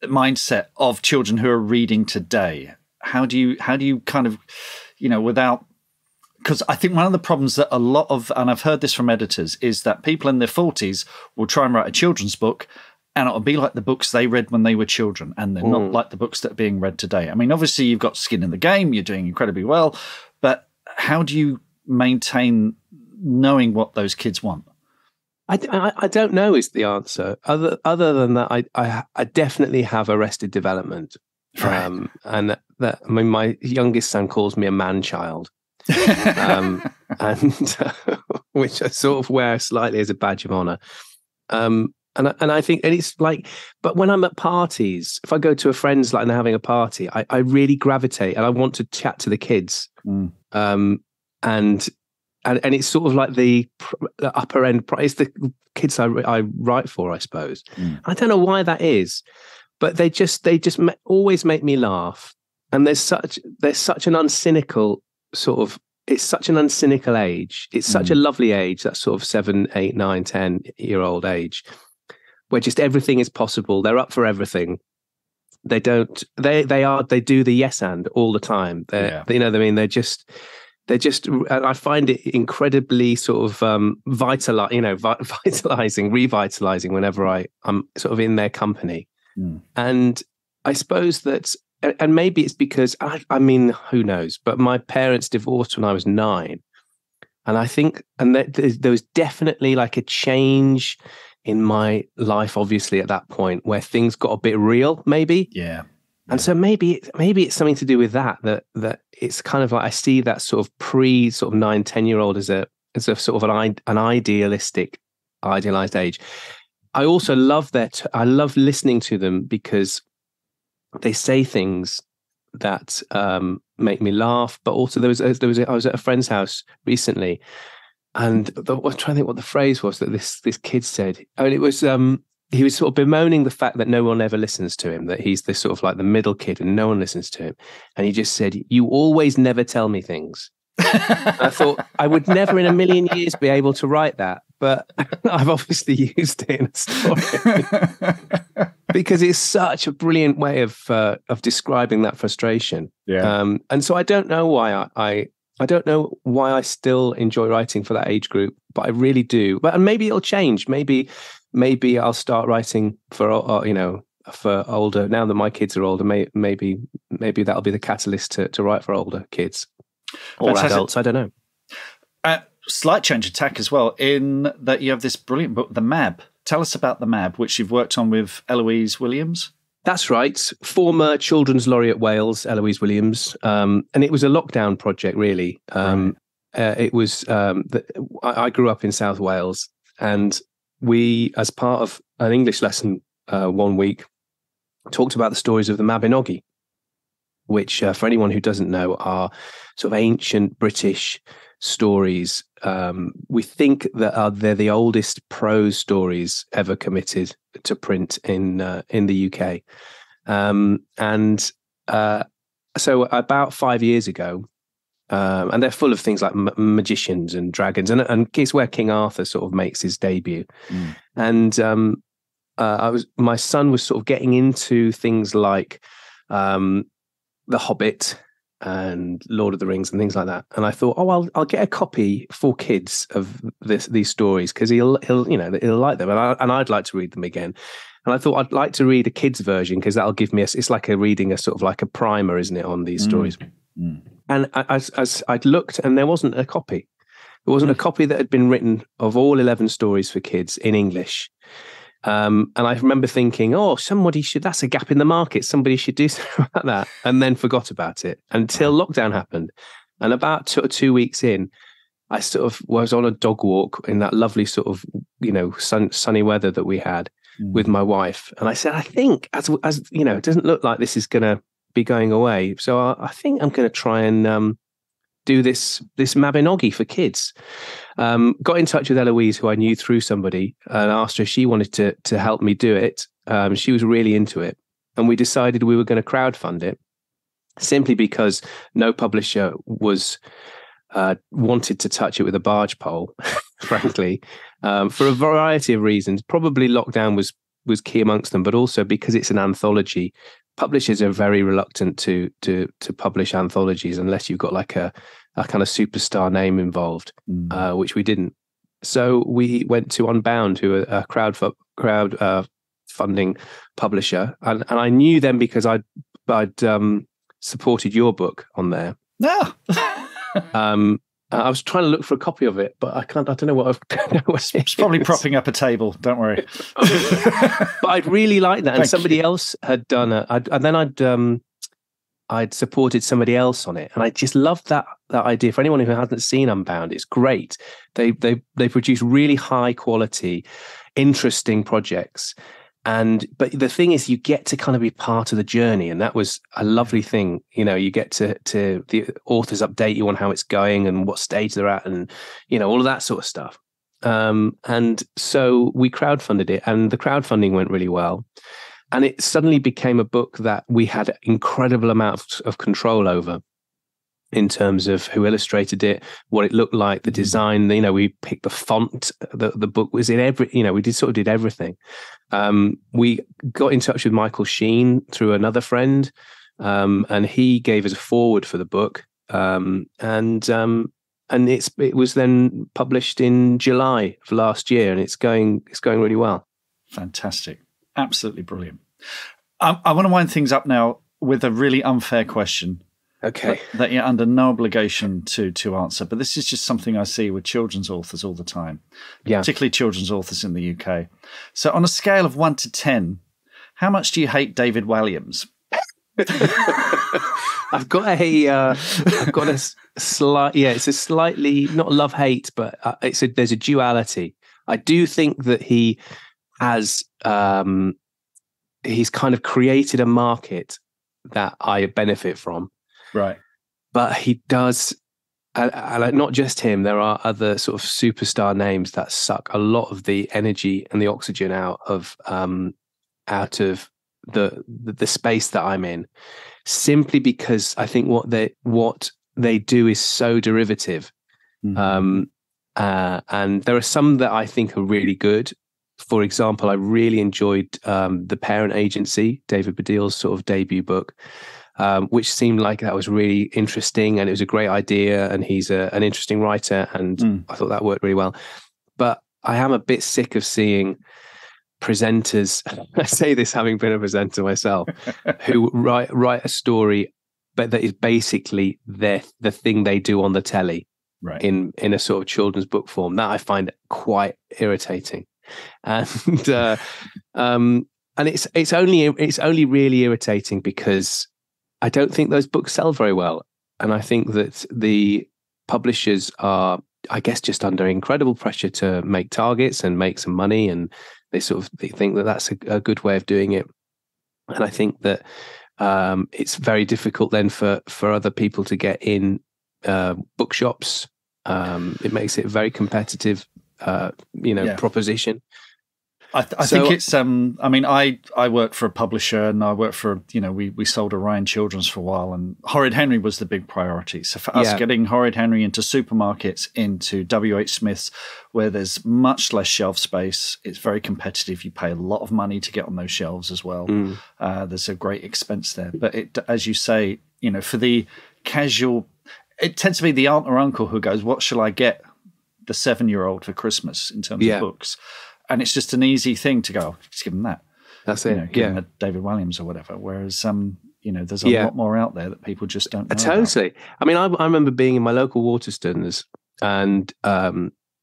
mindset of children who are reading today? How do you kind of, without? Because I think one of the problems that a lot of, and I've heard this from editors, is that people in their 40s will try and write a children's book, and it'll be like the books they read when they were children, and they're not like the books that are being read today. I mean, obviously, you've got skin in the game, you're doing incredibly well, but how do you maintain knowing what those kids want? I don't know is the answer. Other than that, I definitely have Arrested Development. Right. And my youngest son calls me a man-child. And which I sort of wear slightly as a badge of honor. And I think, and it's like, but when I'm at parties, if I go to a friend's and they're having a party, I really gravitate, and I want to chat to the kids. And it's sort of like the upper end. It's the kids I write for, I suppose. I don't know why that is, but they just always make me laugh. And there's such an uncynical sort of. It's such an uncynical age. It's such a lovely age, that sort of 7, 8, 9, 10-year-old age, where just everything is possible. They're up for everything. They do the yes and all the time. You know what I mean? They're just, I find it incredibly sort of revitalizing whenever I'm sort of in their company. And I suppose that, and maybe it's because, I mean, who knows, but my parents divorced when I was 9. And I think, and there was definitely like a change in my life, obviously, at that point, where things got a bit real, maybe. Yeah. And so maybe it's something to do with that it's kind of like, I see that sort of 9, 10-year-old as It's a sort of an idealistic, idealized age. I also love I love listening to them because they say things that make me laugh. But also, I was at a friend's house recently, and I was trying to think what the phrase was that this kid said. I mean, it was he was sort of bemoaning the fact that no one ever listens to him, that he's this sort of like the middle kid and no one listens to him. And he just said, "You always never tell me things." I thought I would never in a million years be able to write that, but I've obviously used it in a story because it's such a brilliant way of describing that frustration. Yeah. And so I don't know why I don't know why I still enjoy writing for that age group, but I really do. But and maybe it'll change. Maybe I'll start writing for for older. Now that my kids are older, maybe that'll be the catalyst to write for older kids. Or Fantastic. adults, I don't know. Slight change of tack as well, in that you have this brilliant book, The Mab. Tell us about The Mab, which you've worked on with Eloise Williams. That's right. Former Children's Laureate Wales, Eloise Williams. And it was a lockdown project, really. Right. It was, I grew up in South Wales, and we, as part of an English lesson 1 week, talked about the stories of the Mabinogi, which, for anyone who doesn't know, are sort of ancient British stories. We think that they're the oldest prose stories ever committed to print in the UK. So about 5 years ago, and they're full of things like magicians and dragons, and it's where King Arthur sort of makes his debut. And my son was sort of getting into things like The Hobbit and Lord of the Rings and things like that. And I thought, I'll get a copy for kids of these stories because he'll like them, and I'd like to read them again. And I thought I'd like to read a kids version because that'll give me it's like reading a sort of like a primer, isn't it, on these stories? And as I'd looked, and there wasn't a copy. There wasn't a copy that had been written of all 11 stories for kids in English. And I remember thinking, that's a gap in the market. Somebody should do something about that. And then forgot about it until lockdown happened. And about 2 weeks in, I sort of was on a dog walk in that lovely sort of, sunny weather that we had with my wife. And I said, I think as it doesn't look like this is going to be going away. So I think I'm going to try and do this Mabinogi for kids. Got in touch with Eloise, who I knew through somebody, and asked her if she wanted to help me do it. She was really into it, and we decided we were going to crowdfund it, simply because no publisher wanted to touch it with a barge pole, frankly, for a variety of reasons. Probably lockdown was key amongst them, but also because it's an anthology. Publishers are very reluctant to publish anthologies unless you've got like a kind of superstar name involved, which we didn't. So we went to Unbound, who are a crowd funding publisher, and I knew them because I'd supported your book on there. No. I was trying to look for a copy of it, but I can't. I don't know what it's probably propping up a table. Don't worry. But I'd really like that, and somebody else had done it. I'd supported somebody else on it, and I just loved that idea. For anyone who hasn't seen Unbound, it's great. They produce really high quality, interesting projects. But the thing is, you get to kind of be part of the journey, and that was a lovely thing. You get to the authors update you on how it's going and what stage they're at, and all of that sort of stuff. And so we crowdfunded it, and the crowdfunding went really well. And it suddenly became a book that we had incredible amount of control over, in terms of who illustrated it, what it looked like, the design. We picked the font. The book was in every. We did everything. We got in touch with Michael Sheen through another friend, and he gave us a foreword for the book. And it was then published in July of last year, and it's going really well. Fantastic, absolutely brilliant. I want to wind things up now with a really unfair question. Okay. That you're under no obligation to answer, but this is just something I see with children's authors all the time, particularly children's authors in the UK. So on a scale of 1 to 10, how much do you hate David Walliams? I've got a slight, it's a slightly, not love-hate, but there's a duality. I do think that he has, he's kind of created a market that I benefit from. Right. But he does, not just him, there are other sort of superstar names that suck a lot of the energy and the oxygen out of the space that I'm in, simply because I think what they do is so derivative. Mm-hmm. And there are some that I think are really good. For example, I really enjoyed The Parent Agency, David Baddiel's sort of debut book, which seemed like that was really interesting, and it was a great idea, and he's an interesting writer, and I thought that worked really well. But I am a bit sick of seeing presenters, I say this having been a presenter myself, who write a story, but that is basically the thing they do on the telly, right, in a sort of children's book form. That I find quite irritating, and it's only really irritating because I don't think those books sell very well, and I think that the publishers are, I guess, just under incredible pressure to make targets and make some money, and they think that that's a good way of doing it. And I think that it's very difficult then for other people to get in bookshops. It makes it a very competitive, proposition. I think it's, I mean, I worked for a publisher, and I worked for, we sold Orion Children's for a while, and Horrid Henry was the big priority. So for us getting Horrid Henry into supermarkets, into W.H. Smith's, where there's much less shelf space, it's very competitive. You pay a lot of money to get on those shelves as well. There's a great expense there. But it, as you say, for the casual, it tends to be the aunt or uncle who goes, what shall I get the 7-year-old for Christmas in terms of books? And it's just an easy thing to go, just give them that. That's it. Give them a David Walliams or whatever. Whereas, there's a lot more out there that people just don't know Totally. about. I mean, I remember being in my local Waterstones, and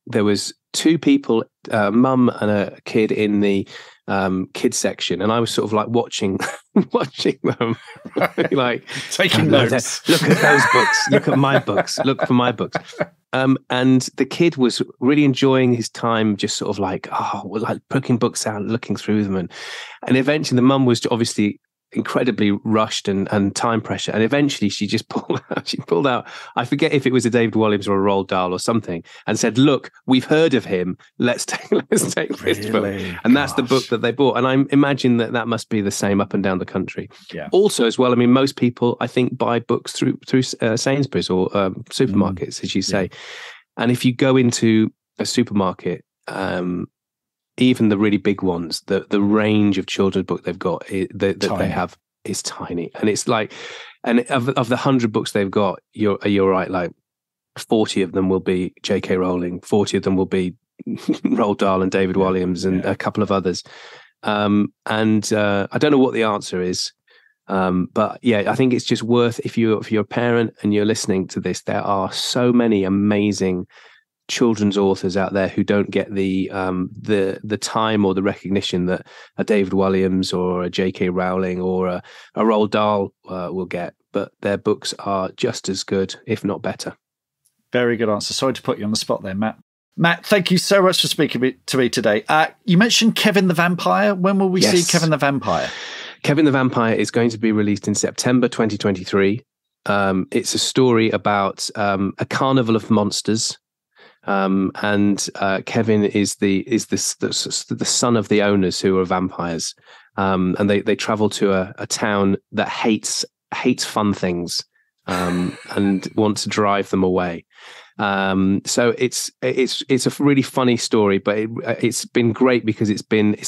there was 2 people, a mum and a kid, in the kids section, and I was sort of like watching them, like taking notes. Look at those books. Look at my books. Look for my books. And the kid was really enjoying his time, just sort of like, picking books out, looking through them. And eventually the mum was obviously incredibly rushed and time pressure. And eventually she just pulled out, I forget if it was a David Walliams or a Roald Dahl or something, and said, look, we've heard of him. Let's take this book. And that's the book that they bought. And I imagine that must be the same up and down the country. Yeah. Also as well, I mean, most people, I think, buy books through Sainsbury's or supermarkets, as you say. Yeah. And if you go into a supermarket, even the really big ones, the range of children's book they've got that they have is tiny, and it's like, and of the 100 books they've got, you're right, like 40 of them will be J.K. Rowling, 40 of them will be Roald Dahl and David Walliams and a couple of others, and I don't know what the answer is, but I think it's just worth, if you're a parent and you're listening to this, there are so many amazing children's authors out there who don't get the time or the recognition that a David Walliams or a J.K. Rowling or a Roald Dahl will get, but their books are just as good, if not better. Very good answer. Sorry to put you on the spot there, Matt. Matt, thank you so much for speaking to me today. You mentioned Kevin the Vampire. When will we see Kevin the Vampire? Kevin the Vampire is going to be released in September 2023. It's a story about a carnival of monsters. And Kevin is the son of the owners, who are vampires, and they travel to a town that hates fun things, and want to drive them away. So it's a really funny story, but it's been great because it's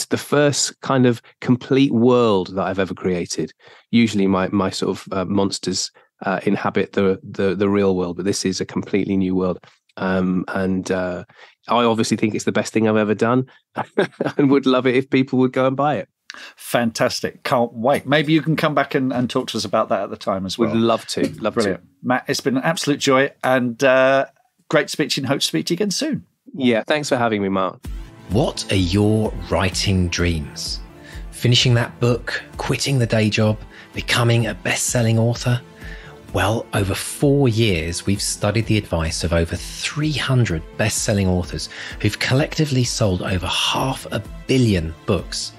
the first kind of complete world that I've ever created. Usually my sort of monsters inhabit the real world, but this is a completely new world. And I obviously think it's the best thing I've ever done, and would love it if people would go and buy it. Fantastic. Can't wait. Maybe you can come back and talk to us about that at the time as well. Would love to. Brilliant. Matt, it's been an absolute joy, and great to speak to you, and hope to speak to you again soon. Yeah, thanks for having me, Mark. What are your writing dreams? Finishing that book, quitting the day job, Becoming a best-selling author? Well, over 4 years, we've studied the advice of over 300 best-selling authors who've collectively sold over 500 million books.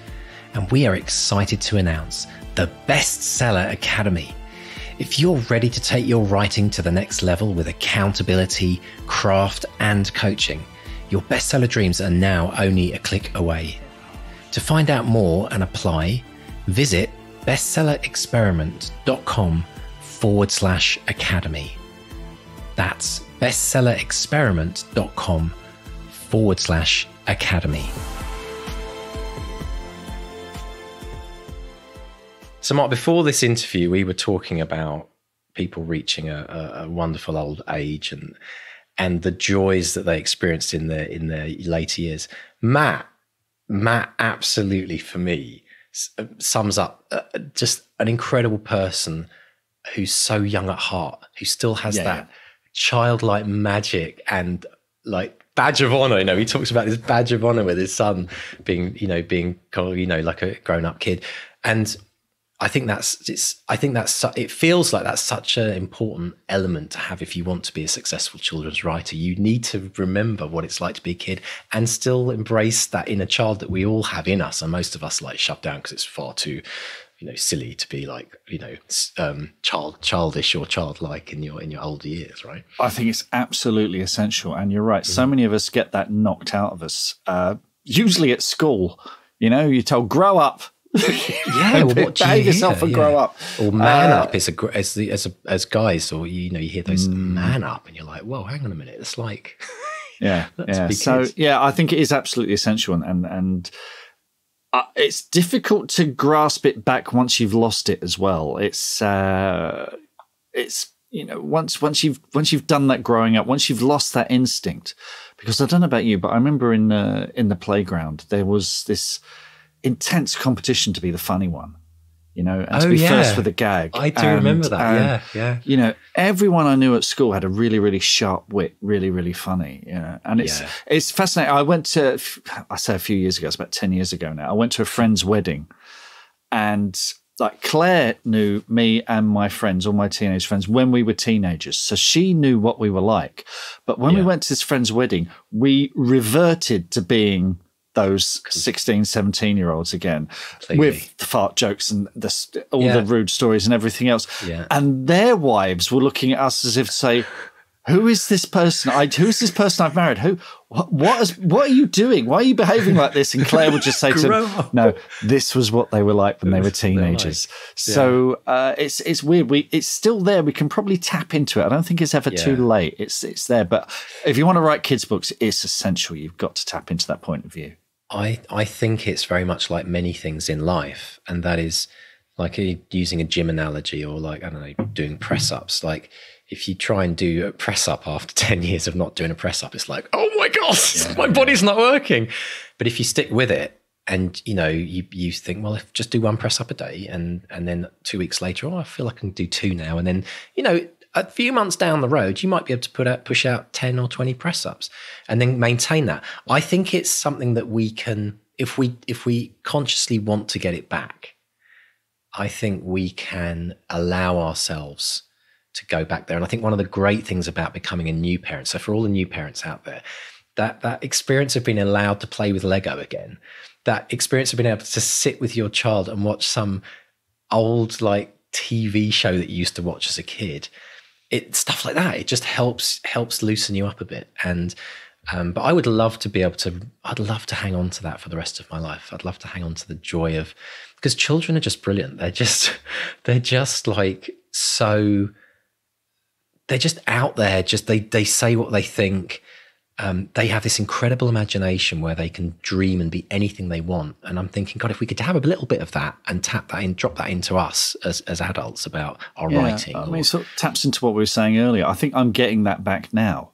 And we are excited to announce the Bestseller Academy. If you're ready to take your writing to the next level with accountability, craft, and coaching, your bestseller dreams are now only a click away. To find out more and apply, visit bestsellerexperiment.com/academy. That's bestsellerexperiment.com/academy. So, Mark, before this interview, we were talking about people reaching a wonderful old age and the joys that they experienced in their later years. Matt absolutely, for me, sums up just an incredible person who's so young at heart, who still has that childlike magic and like badge of honor. You know, he talks about this badge of honor with his son being called, like a grown-up kid. And I think it feels like that's such an important element to have if you want to be a successful children's writer. You need to remember what it's like to be a kid and still embrace that inner child that we all have in us. And most of us like shut down because it's far too, silly to be like, childish or childlike in your older years, right? I think it's absolutely essential. And you're right. So many of us get that knocked out of us, usually at school. You're told, grow up. Well, what do behave yourself and grow up, or man up as guys, or you hear those man up, and you're like, whoa, hang on a minute, it's like, So I think it is absolutely essential, and it's difficult to grasp it back once you've lost it as well. It's once you've done that growing up, once you've lost that instinct, because I don't know about you, but I remember in the playground there was this intense competition to be the funny one, and to be first with a gag. I do remember that. Yeah. Everyone I knew at school had a really, really sharp wit, really, really funny. And it's fascinating. I say a few years ago, it's about 10 years ago now. I went to a friend's wedding, and like Claire knew me and my friends, all my teenage friends, when we were teenagers. So she knew what we were like. But when we went to this friend's wedding, we reverted to being those 16, 17-year-olds again, with the fart jokes and all the rude stories and everything else. Yeah. And their wives were looking at us as if to say, who is this person? Who's this person I've married? What are you doing? Why are you behaving like this? And Claire would just say to them, no, this was what they were like when they were teenagers. So it's weird. It's still there. We can probably tap into it. I don't think it's ever too late. It's there. But if you want to write kids' books, it's essential. You've got to tap into that point of view. I think it's very much like many things in life, and that is like using a gym analogy, or like, I don't know, doing press-ups. Like if you try and do a press-up after 10 years of not doing a press-up, it's like, oh my gosh, my body's not working. But if you stick with it and, you think, well, if just do one press-up a day, and then 2 weeks later, I feel like I can do 2 now. And then, a few months down the road, you might be able to push out 10 or 20 press-ups and then maintain that. I think it's something that we can, if we consciously want to get it back, I think we can allow ourselves to go back there. And I think one of the great things about becoming a new parent, so for all the new parents out there, that experience of being allowed to play with Lego again, that experience of being able to sit with your child and watch some old like TV show that you used to watch as a kid, stuff like that, it just helps loosen you up a bit. And but I would love to be able to, I'd love to hang on to that for the rest of my life. I'd love to hang on to the joy of, because children are just brilliant. They're just like, so they're just out there. Just they say what they think. They have this incredible imagination where they can dream and be anything they want. And I'm thinking, God, if we could have a little bit of that and tap that in, drop that into us as adults about our writing. I mean, it sort of taps into what we were saying earlier. I think I'm getting that back now.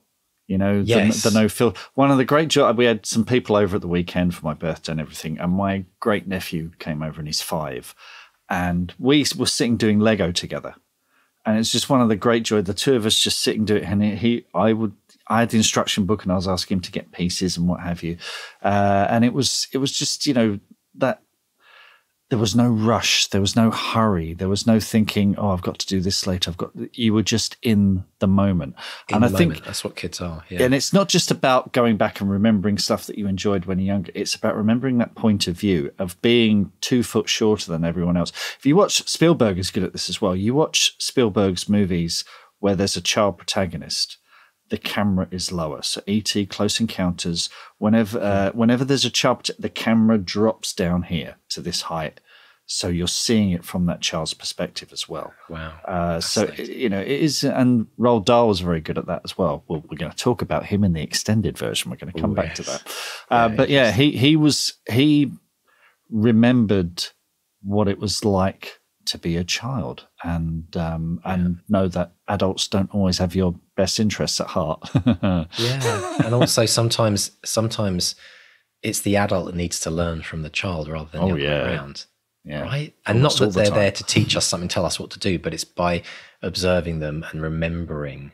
The no filter. One of the great jobs, we had some people over at the weekend for my birthday and everything. And my great nephew came over and he's 5. And we were sitting doing Lego together. And it's just one of the great joy. The two of us just sitting doing it. And I had the instruction book and I was asking him to get pieces and what have you. And it was just, that there was no rush, there was no hurry, there was no thinking, oh, I've got to do this later. You were just in the moment. I think that's what kids are. Yeah. And it's not just about going back and remembering stuff that you enjoyed when you're younger. It's about remembering that point of view of being 2 foot shorter than everyone else. If you watch, Spielberg is good at this as well. You watch Spielberg's movies where there's a child protagonist, the camera is lower. So E.T., Close Encounters, whenever there's a child, the camera drops down here to this height. So you're seeing it from that child's perspective as well. Wow. So, it is, and Roald Dahl was very good at that as well. We're going to talk about him in the extended version. We're going to come back to that. But yeah, he remembered what it was like to be a child and know that adults don't always have your best interests at heart. Yeah. And also sometimes it's the adult that needs to learn from the child rather than the other way around. Yeah. Right. And not that they're there to teach us something, tell us what to do, but it's by observing them and remembering.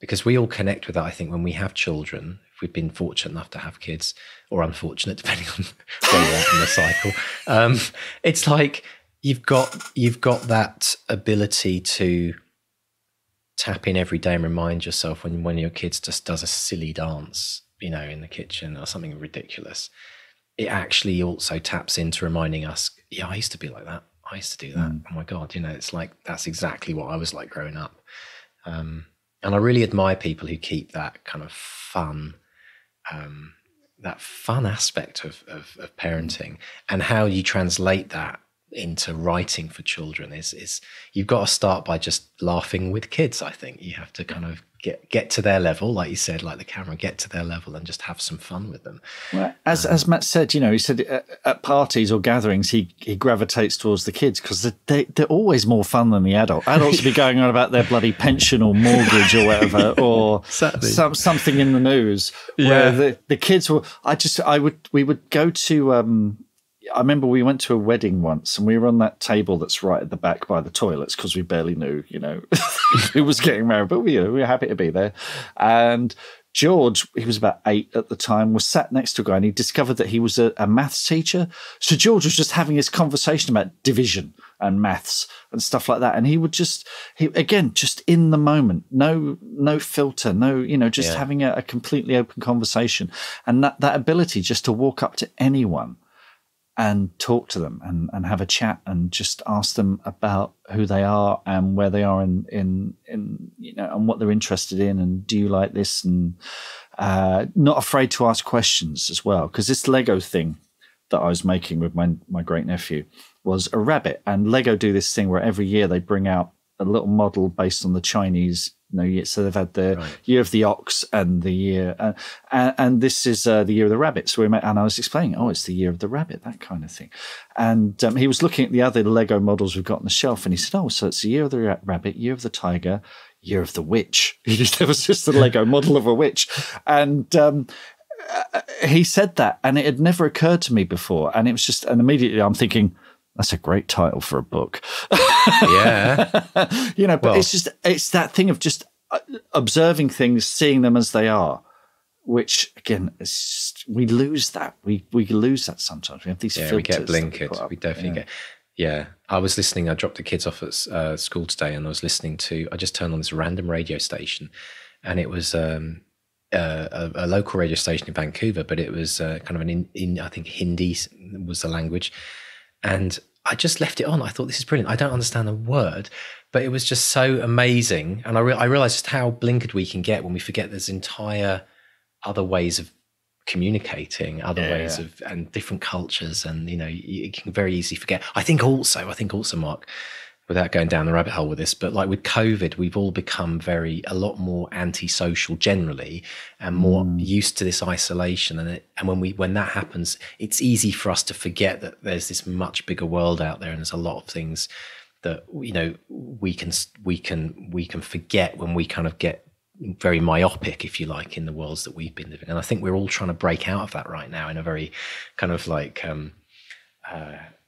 Because we all connect with that, I think, when we have children, if we've been fortunate enough to have kids, or unfortunate, depending on where you're at in the cycle. It's like you've got that ability to tap in every day and remind yourself when one of your kids just does a silly dance, in the kitchen or something ridiculous. It actually also taps into reminding us, yeah, I used to be like that. I used to do that. Oh my God, it's like, that's exactly what I was like growing up. And I really admire people who keep that kind of fun, aspect of parenting, and how you translate that into writing for children is you've got to start by just laughing with kids. I think you have to kind of get to their level, like you said, like the camera, get to their level and just have some fun with them. Well, as Matt said, he said at parties or gatherings, he gravitates towards the kids because they're always more fun than the adult. Adults will be going on about their bloody pension or mortgage or whatever, or something in the news. Yeah. Where the kids were. We would go to. I remember we went to a wedding once and we were on that table that's right at the back by the toilets because we barely knew, who was getting married, but we were happy to be there. And George, he was about 8 at the time, was sat next to a guy and he discovered that he was a maths teacher. So George was just having this conversation about division and maths and stuff like that. And he would just in the moment, no filter, having a completely open conversation. And that ability just to walk up to anyone and talk to them and have a chat and just ask them about who they are and where they are in and what they're interested in, and do you like this, and not afraid to ask questions as well. Because this Lego thing that I was making with my great nephew was a rabbit, and Lego do this thing where every year they bring out a little model based on the Chinese. So they've had the year of the ox and the year, and this is the year of the rabbit. So and I was explaining, it's the year of the rabbit, that kind of thing. And he was looking at the other Lego models we've got on the shelf, and he said, so it's the year of the rabbit, year of the tiger, year of the witch. There was just a Lego model of a witch, and he said that, and it had never occurred to me before, and it was just, and immediately I'm thinking, that's a great title for a book. Yeah. But it's that thing of just observing things, seeing them as they are, which again, we lose that. We lose that sometimes. We have these filters. We get blinkered. We definitely get. Yeah. I was listening. I dropped the kids off at school today, and I was listening to, I just turned on this random radio station, and it was a local radio station in Vancouver, but it was kind of I think Hindi was the language. And I just left it on. I thought, this is brilliant. I don't understand a word, but it was just so amazing. And I realized just how blinkered we can get when we forget there's entire other ways of communicating, ways of, and different cultures. And, you can very easily forget. I think also, Mark, without going down the rabbit hole with this, but like with COVID, we've all become a lot more antisocial generally, and more used to this isolation. And when that happens, it's easy for us to forget that there's this much bigger world out there, and there's a lot of things that we can forget when we kind of get very myopic, if you like, in the worlds that we've been living. And I think we're all trying to break out of that right now in a very kind of like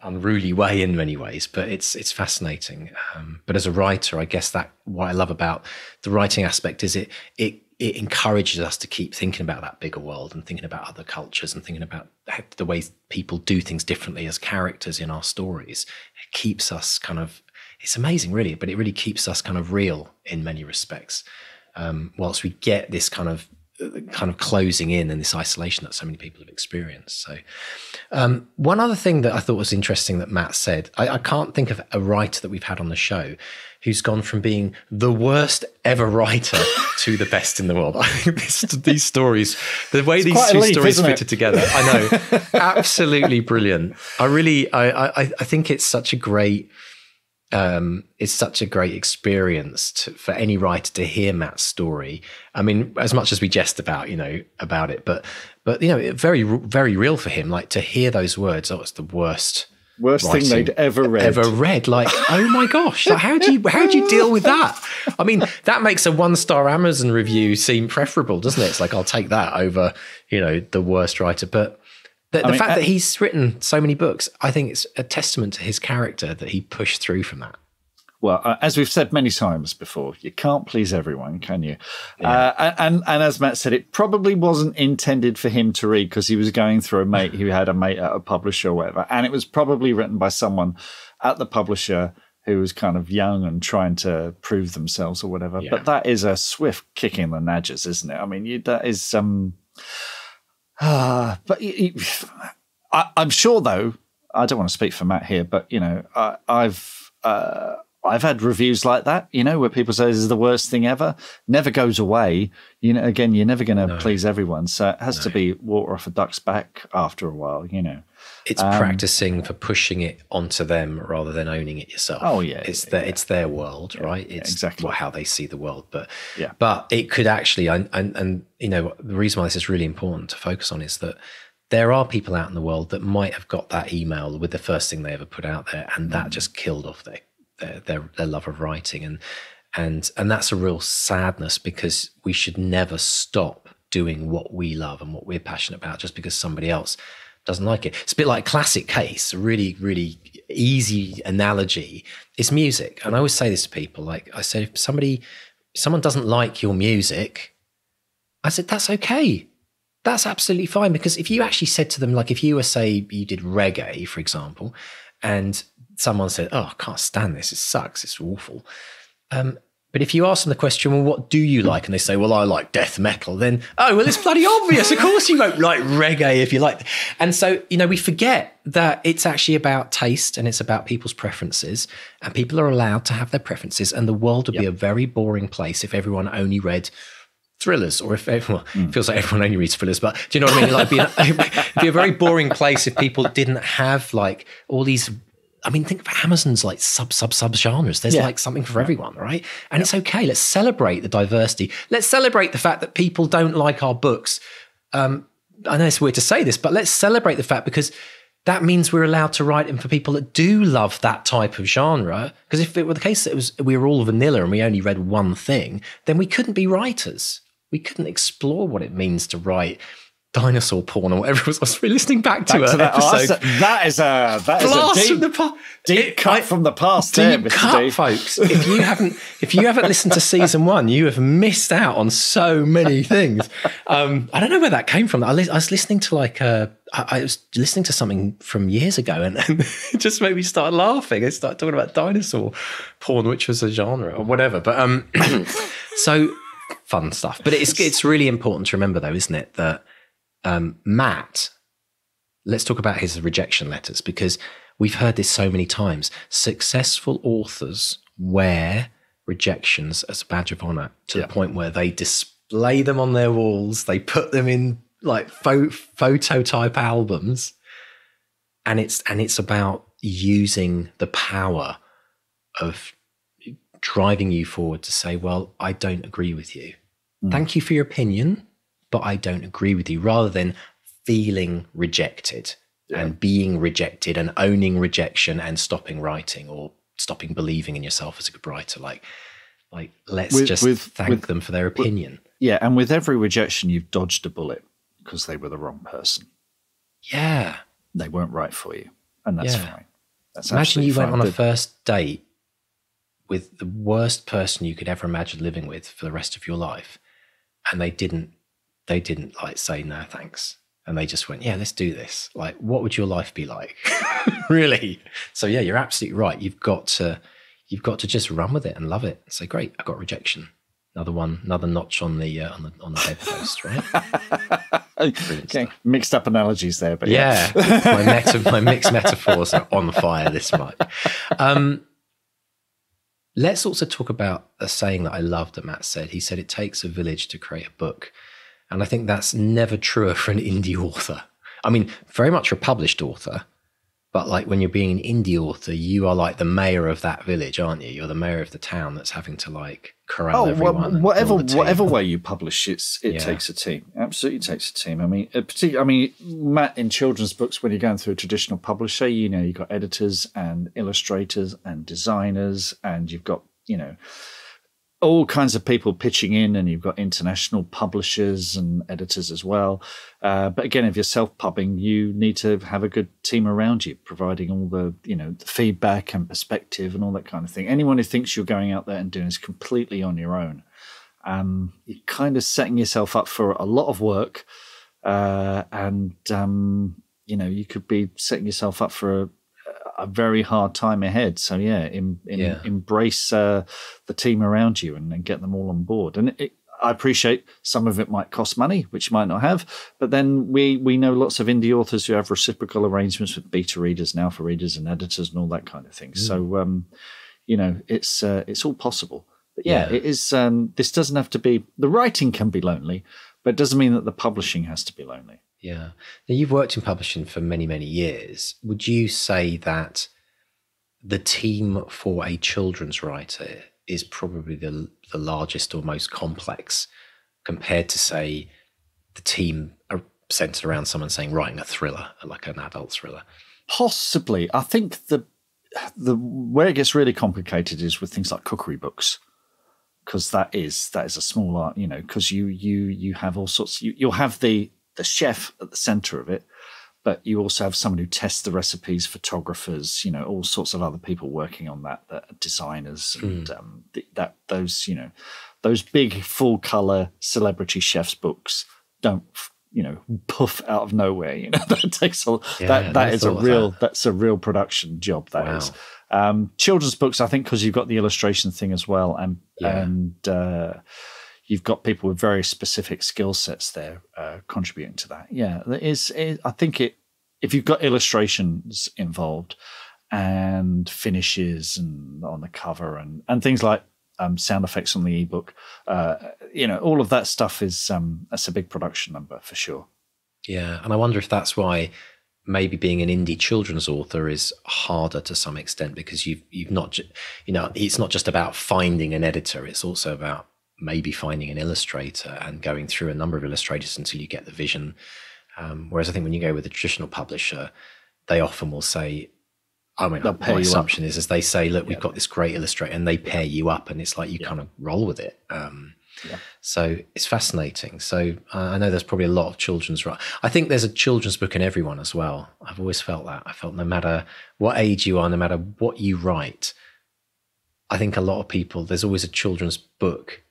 unruly way in many ways, but it's fascinating. But as a writer, I guess that what I love about the writing aspect is it it encourages us to keep thinking about that bigger world and thinking about other cultures and thinking about the ways people do things differently as characters in our stories. It keeps us kind of, it's amazing really, but it really keeps us kind of real in many respects. Whilst we get this kind of closing in and this isolation that so many people have experienced. So one other thing that I thought was interesting that Matt said, I can't think of a writer that we've had on the show who's gone from being the worst ever writer to the best in the world. I think these stories, the way these two stories fitted together, I know, absolutely brilliant. I think it's such a great experience for any writer to hear Matt's story. I mean, as much as we jest about it, but very, very real for him. Like to hear those words, it's the worst thing they'd ever read. Like, oh my gosh, like, how do you deal with that? I mean, that makes a 1-star Amazon review seem preferable, doesn't it? It's like, I'll take that over, the worst writer. But the fact that he's written so many books, I think it's a testament to his character that he pushed through from that. Well, as we've said many times before, you can't please everyone, can you? Yeah. And as Matt said, it probably wasn't intended for him to read because he was going through a mate who had a mate at a publisher or whatever. And it was probably written by someone at the publisher who was kind of young and trying to prove themselves or whatever. Yeah. But that is a swift kick in the nadgers, isn't it? I mean, that is... but I'm sure, though, I don't want to speak for Matt here, but, I've had reviews like that, where people say this is the worst thing ever. Never goes away. Again, you're never going to please everyone. So it has to be water off a duck's back after a while, It's practicing for pushing it onto them rather than owning it yourself. Oh, yeah. It's their world, right? It's exactly how they see the world. But it could actually, and the reason why this is really important to focus on is that there are people out in the world that might have got that email with the first thing they ever put out there, and that just killed off their love of writing, and that's a real sadness, because we should never stop doing what we love and what we're passionate about just because somebody else doesn't like it. It's a bit like a classic case, a really, really easy analogy is music. And I always say this to people, like I said, if someone doesn't like your music, I said, that's okay. That's absolutely fine, because if you actually said to them, like if you were, say, you did reggae, for example, and someone said, oh, I can't stand this, it sucks, it's awful. But if you ask them the question, well, what do you like? And they say, well, I like death metal. Then, oh, well, it's bloody obvious. Of course you won't like reggae if you like. And so, we forget that it's actually about taste and it's about people's preferences, and people are allowed to have their preferences, and the world would be a very boring place if everyone only read thrillers, or if everyone feels like everyone only reads thrillers, but do you know what I mean? Like, it'd be a very boring place if people didn't have like all these. I mean, think of Amazon's like sub genres. There's like something for everyone, right? And it's okay. Let's celebrate the diversity. Let's celebrate the fact that people don't like our books. I know it's weird to say this, but let's celebrate the fact, because that means we're allowed to write them for people that do love that type of genre. Because if it were the case that we were all vanilla and we only read one thing, then we couldn't be writers. We couldn't explore what it means to write dinosaur porn or whatever it was. I was listening back to that episode. That is a deep cut from the past. Deep cut, folks. If you haven't listened to season 1, you have missed out on so many things. I don't know where that came from. I was listening to I was listening to something from years ago, and it just made me start laughing. I started talking about dinosaur porn, which was a genre or whatever. But so fun stuff. But it's really important to remember, though, isn't it, that Matt, let's talk about his rejection letters, because we've heard this so many times. Successful authors wear rejections as a badge of honor to the point where they display them on their walls. They put them in like photo type albums, and it's about using the power of driving you forward to say, well, I don't agree with you. Thank you for your opinion, but I don't agree with you, rather than feeling rejected and being rejected and owning rejection and stopping writing or stopping believing in yourself as a good writer. Like let's thank them for their opinion. And with every rejection, you've dodged a bullet because they were the wrong person. Yeah. They weren't right for you, and that's fine. That's Imagine you went on a first date with the worst person you could ever imagine living with for the rest of your life, and they didn't like say no thanks, and they just went, yeah, let's do this. Like, what would your life be like? Really? So yeah, you're absolutely right. You've got to just run with it and love it and say, great, I got rejection. Another notch on the bedpost, right? Okay, mixed up analogies there, but yeah. my mixed metaphors are on fire this much. Let's also talk about a saying that I love that Matt said. He said, it takes a village to create a book. And I think that's never truer for an indie author. I mean, very much a published author, but like when you're being an indie author, you are like the mayor of that village, aren't you? You're the mayor of the town that's having to like corral everyone. Whatever way you publish, it takes a team. Absolutely takes a team. I mean, Matt, in children's books, when you're going through a traditional publisher, you've got editors and illustrators and designers, and you've got, all kinds of people pitching in, and you've got international publishers and editors as well. But again, if you're self-pubbing, you need to have a good team around you, providing all the, the feedback and perspective and all that kind of thing. Anyone who thinks you're going out there and doing this completely on your own, you're kind of setting yourself up for a lot of work. You could be setting yourself up for a very hard time ahead. So embrace the team around you and get them all on board. And I appreciate some of it might cost money, which you might not have, but then we know lots of indie authors who have reciprocal arrangements with beta readers now for readers and editors and all that kind of thing. So it's all possible. But it is. This doesn't have to be. The writing can be lonely, but it doesn't mean that the publishing has to be lonely. Yeah. Now, you've worked in publishing for many, many years. Would you say that the team for a children's writer is probably the largest or most complex compared to, say, the team centered around someone saying writing a thriller, like an adult thriller? Possibly. I think the where it gets really complicated is with things like cookery books, because that is a small art, because you have all sorts. You'll have the chef at the center of it, but you also have someone who tests the recipes, photographers, all sorts of other people working on that are designers, and those big full color celebrity chefs books don't puff out of nowhere. That takes that's a real production job. That is. Children's books, I think, because you've got the illustration thing as well, and you've got people with very specific skill sets there contributing to that. Yeah, there is. I think if you've got illustrations involved and finishes and on the cover and things like sound effects on the ebook, all of that stuff is that's a big production number for sure. Yeah, and I wonder if that's why maybe being an indie children's author is harder to some extent, because you've not, it's not just about finding an editor; it's also about maybe finding an illustrator and going through a number of illustrators until you get the vision. Whereas I think when you go with a traditional publisher, they often will say, my assumption is they say, look, we've got this great illustrator, and they pair you up, and it's like you kind of roll with it. So it's fascinating. So I know there's probably a lot of children's. I think there's a children's book in everyone as well. I've always felt that. I felt no matter what age you are, no matter what you write, I think a lot of people, there's always a children's book.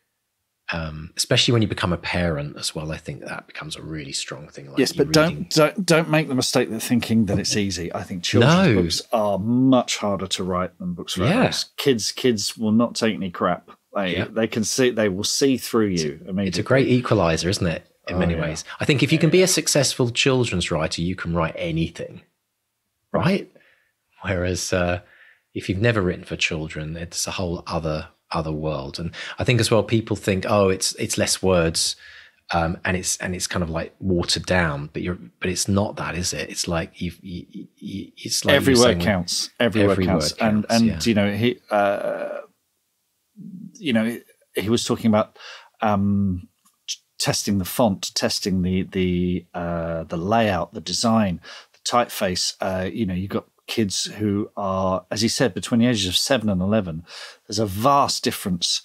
Especially when you become a parent as well, I think that becomes a really strong thing. Like, yes, but don't make the mistake of thinking that it's easy. I think children's books are much harder to write than books for adults. Kids will not take any crap. They can see, they will see through you immediately. It's a great equalizer, isn't it? In many ways, I think if you can be a successful children's writer, you can write anything, right? Whereas if you've never written for children, it's a whole other world. And I think as well, people think, it's less words, and it's kind of like watered down, but it's not that, is it? It's like it's like every word counts. Every word counts. And he was talking about testing the font, testing the layout, the design, the typeface. You've got kids who are, as he said, between the ages of 7 and 11, there's a vast difference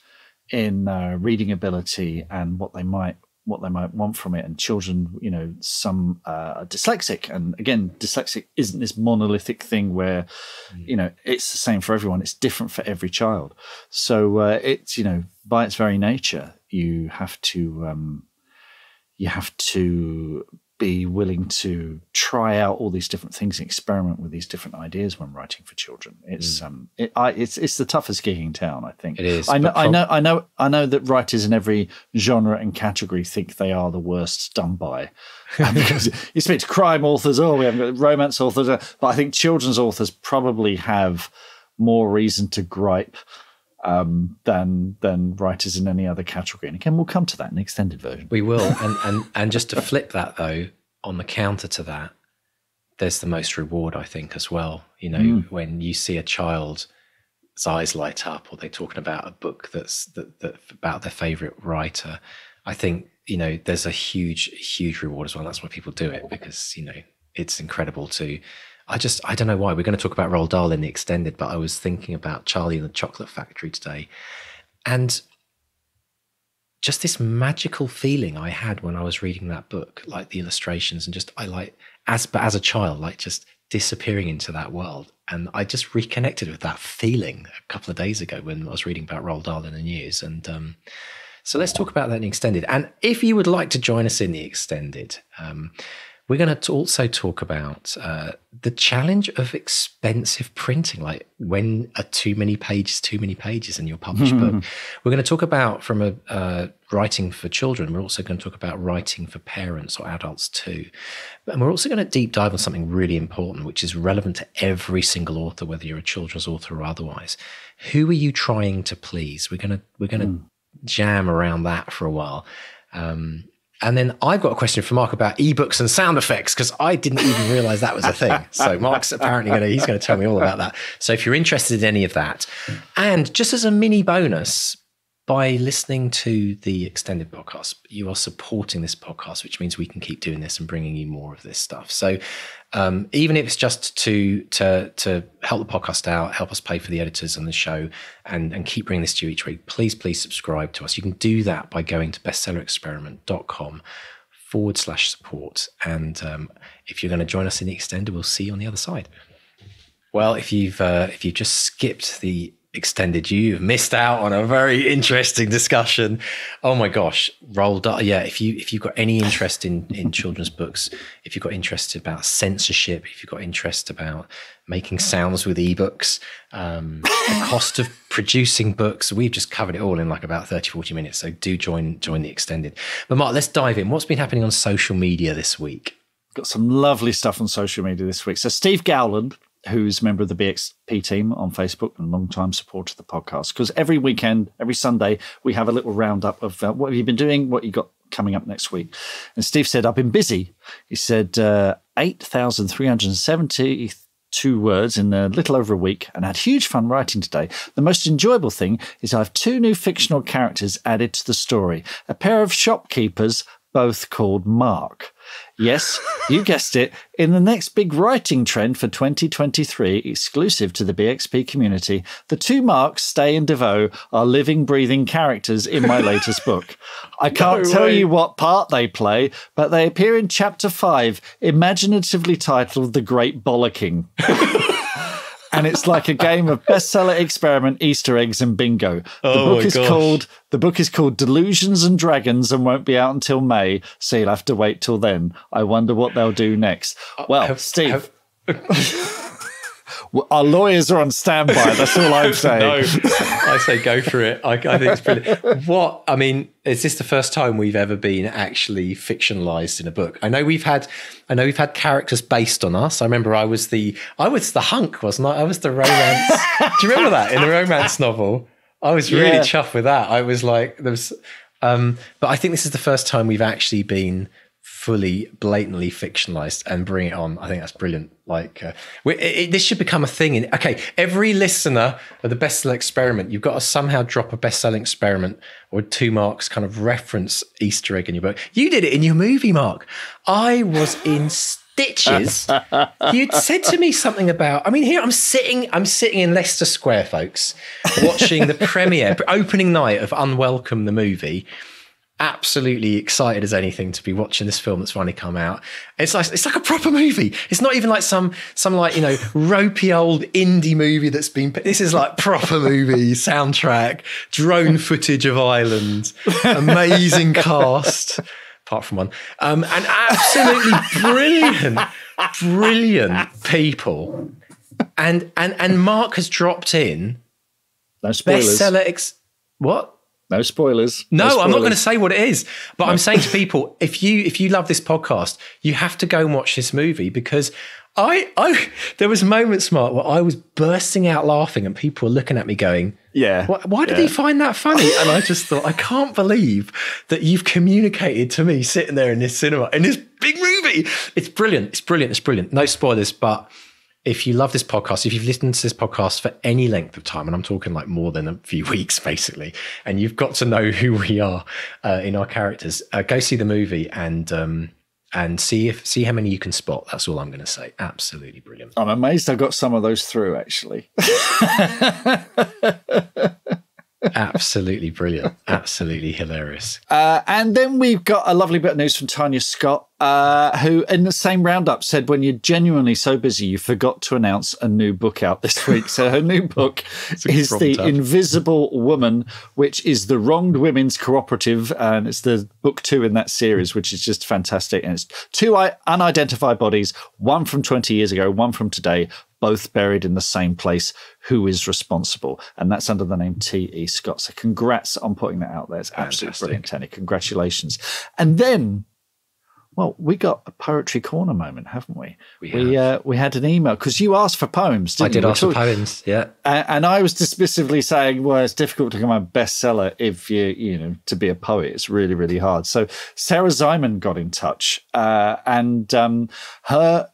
in reading ability and what they might what they might want from it. And children, some are dyslexic. And again, dyslexic isn't this monolithic thing where, it's the same for everyone. It's different for every child. So it's, by its very nature, you have to be willing to try out all these different things and experiment with these different ideas when writing for children. It's it's the toughest gig in town, I think. It is. I know that writers in every genre and category think they are the worst done by. Because you speak to crime authors, we haven't got romance authors, but I think children's authors probably have more reason to gripe than writers in any other category. And again, we'll come to that in the extended version. We will. And just to flip that, though, on the counter to that, there's the most reward, I think, as well. When you see a child's eyes light up, or they're talking about a book that's about their favourite writer, I think, there's a huge reward as well. That's why people do it, because, it's incredible to... I don't know why. We're going to talk about Roald Dahl in the extended, but I was thinking about Charlie and the Chocolate Factory today. And just this magical feeling I had when I was reading that book, like the illustrations, and as a child, just disappearing into that world. And I just reconnected with that feeling a couple of days ago when I was reading about Roald Dahl in the news. And so let's talk about that in the extended. And if you would like to join us in the extended, we're going to also talk about the challenge of expensive printing, like when are too many pages in your published book. We're going to talk about from writing for children. We're also going to talk about writing for parents or adults too. And we're also going to deep dive on something really important, which is relevant to every single author, whether you're a children's author or otherwise. Who are you trying to please? We're going to jam around that for a while. And then I've got a question for Mark about ebooks and sound effects, because I didn't even realize that was a thing. So Mark's apparently he's going to tell me all about that. So if you're interested in any of that, and just as a mini bonus, by listening to the extended podcast, you are supporting this podcast, which means we can keep doing this and bringing you more of this stuff. So even if it's just to help the podcast out, help us pay for the editors on the show, and keep bringing this to you each week, please subscribe to us. You can do that by going to bestsellerexperiment.com/support. And if you're going to join us in the extended, we'll see you on the other side. Well, if you've just skipped the extended, you've missed out on a very interesting discussion. Oh my gosh, Roald Dahl. Yeah, if you've got any interest in children's books, if you've got interest about censorship, if you've got interest about making sounds with ebooks, the cost of producing books, we've just covered it all in like about 30-40 minutes. So do join the extended. But Mark, let's dive in. What's been happening on social media this week? Got some lovely stuff on social media this week. So Steve Gowland, who's a member of the BXP team on Facebook and long-time supporter of the podcast, because every weekend, every Sunday, we have a little roundup of what have you been doing, what you got coming up next week. And Steve said, I've been busy. He said 8,372 words in a little over a week, and had huge fun writing today. The most enjoyable thing is I have 2 new fictional characters added to the story, a pair of shopkeepers, both called Mark. Yes, you guessed it. In the next big writing trend for 2023, exclusive to the BXP community, the 2 Marks, Stay and DeVoe, are living, breathing characters in my latest book. I can't tell you what part they play, but they appear in Chapter 5, imaginatively titled The Great Bollocking. And it's like a game of bestseller experiment, Easter eggs, and bingo. The book is called Delusions and Dragons and won't be out until May, so you'll have to wait till then. I wonder what they'll do next. Well, Steve, our lawyers are on standby. That's all I'm saying. No, I say go for it. I think it's brilliant. Is this the first time we've ever been actually fictionalized in a book? I know we've had characters based on us. I remember I was the hunk, wasn't I? I was the romance. Do you remember that in the romance novel? I was really chuffed with that. I was like, but I think this is the first time we've actually been fully blatantly fictionalized and bring it on. I think that's brilliant. This should become a thing. Every listener of the bestseller experiment, you've got to somehow drop a bestselling experiment or 2 Marks kind of reference Easter egg in your book. You did it in your movie, Mark. I was in stitches. You'd said to me something about, here I'm sitting in Leicester Square, folks, watching the premiere, opening night of Unwelcome, the movie. absolutely excited as anything to be watching this film that's finally come out. It's like a proper movie. It's not even like some like, you know, ropey old indie movie that's been. This is like proper movie soundtrack, drone footage of Ireland, amazing cast, apart from one, and absolutely brilliant people. And Mark has dropped in. No spoilers. Bestseller. What? No spoilers. No, I'm not going to say what it is. But I'm saying to people, if you love this podcast, you have to go and watch this movie, because there was moments, Mark, where I was bursting out laughing and people were looking at me going, yeah, why did he find that funny? And I just thought, I can't believe that you've communicated to me sitting there in this cinema, in this big movie. It's brilliant. It's brilliant. It's brilliant. No spoilers, but if you love this podcast, if you've listened to this podcast for any length of time, and I'm talking like more than a few weeks, basically, and you've got to know who we are in our characters, go see the movie and see how many you can spot. That's all I'm going to say. Absolutely brilliant. I'm amazed I got some of those through, actually. Absolutely brilliant. Absolutely hilarious. And then we've got a lovely bit of news from Tanya Scott, who in the same roundup said, when you're genuinely so busy, you forgot to announce a new book out this week. So her new book is The Invisible Woman, which is the Wronged Women's Cooperative. And it's the book 2 in that series, which is just fantastic. And it's 2 unidentified bodies, one from 20 years ago, one from today, both buried in the same place. Who is responsible? And that's under the name T.E. Scott. So congrats on putting that out there. It's absolutely brilliant, Tenny. Congratulations. And then, well, we got a poetry corner moment, haven't we? We had an email, because you asked for poems, didn't you? I did ask for poems, yeah. And I was dismissively saying, well, it's difficult to become a bestseller if you know, to be a poet. It's really, really hard. So Sarah Zyman got in touch, and her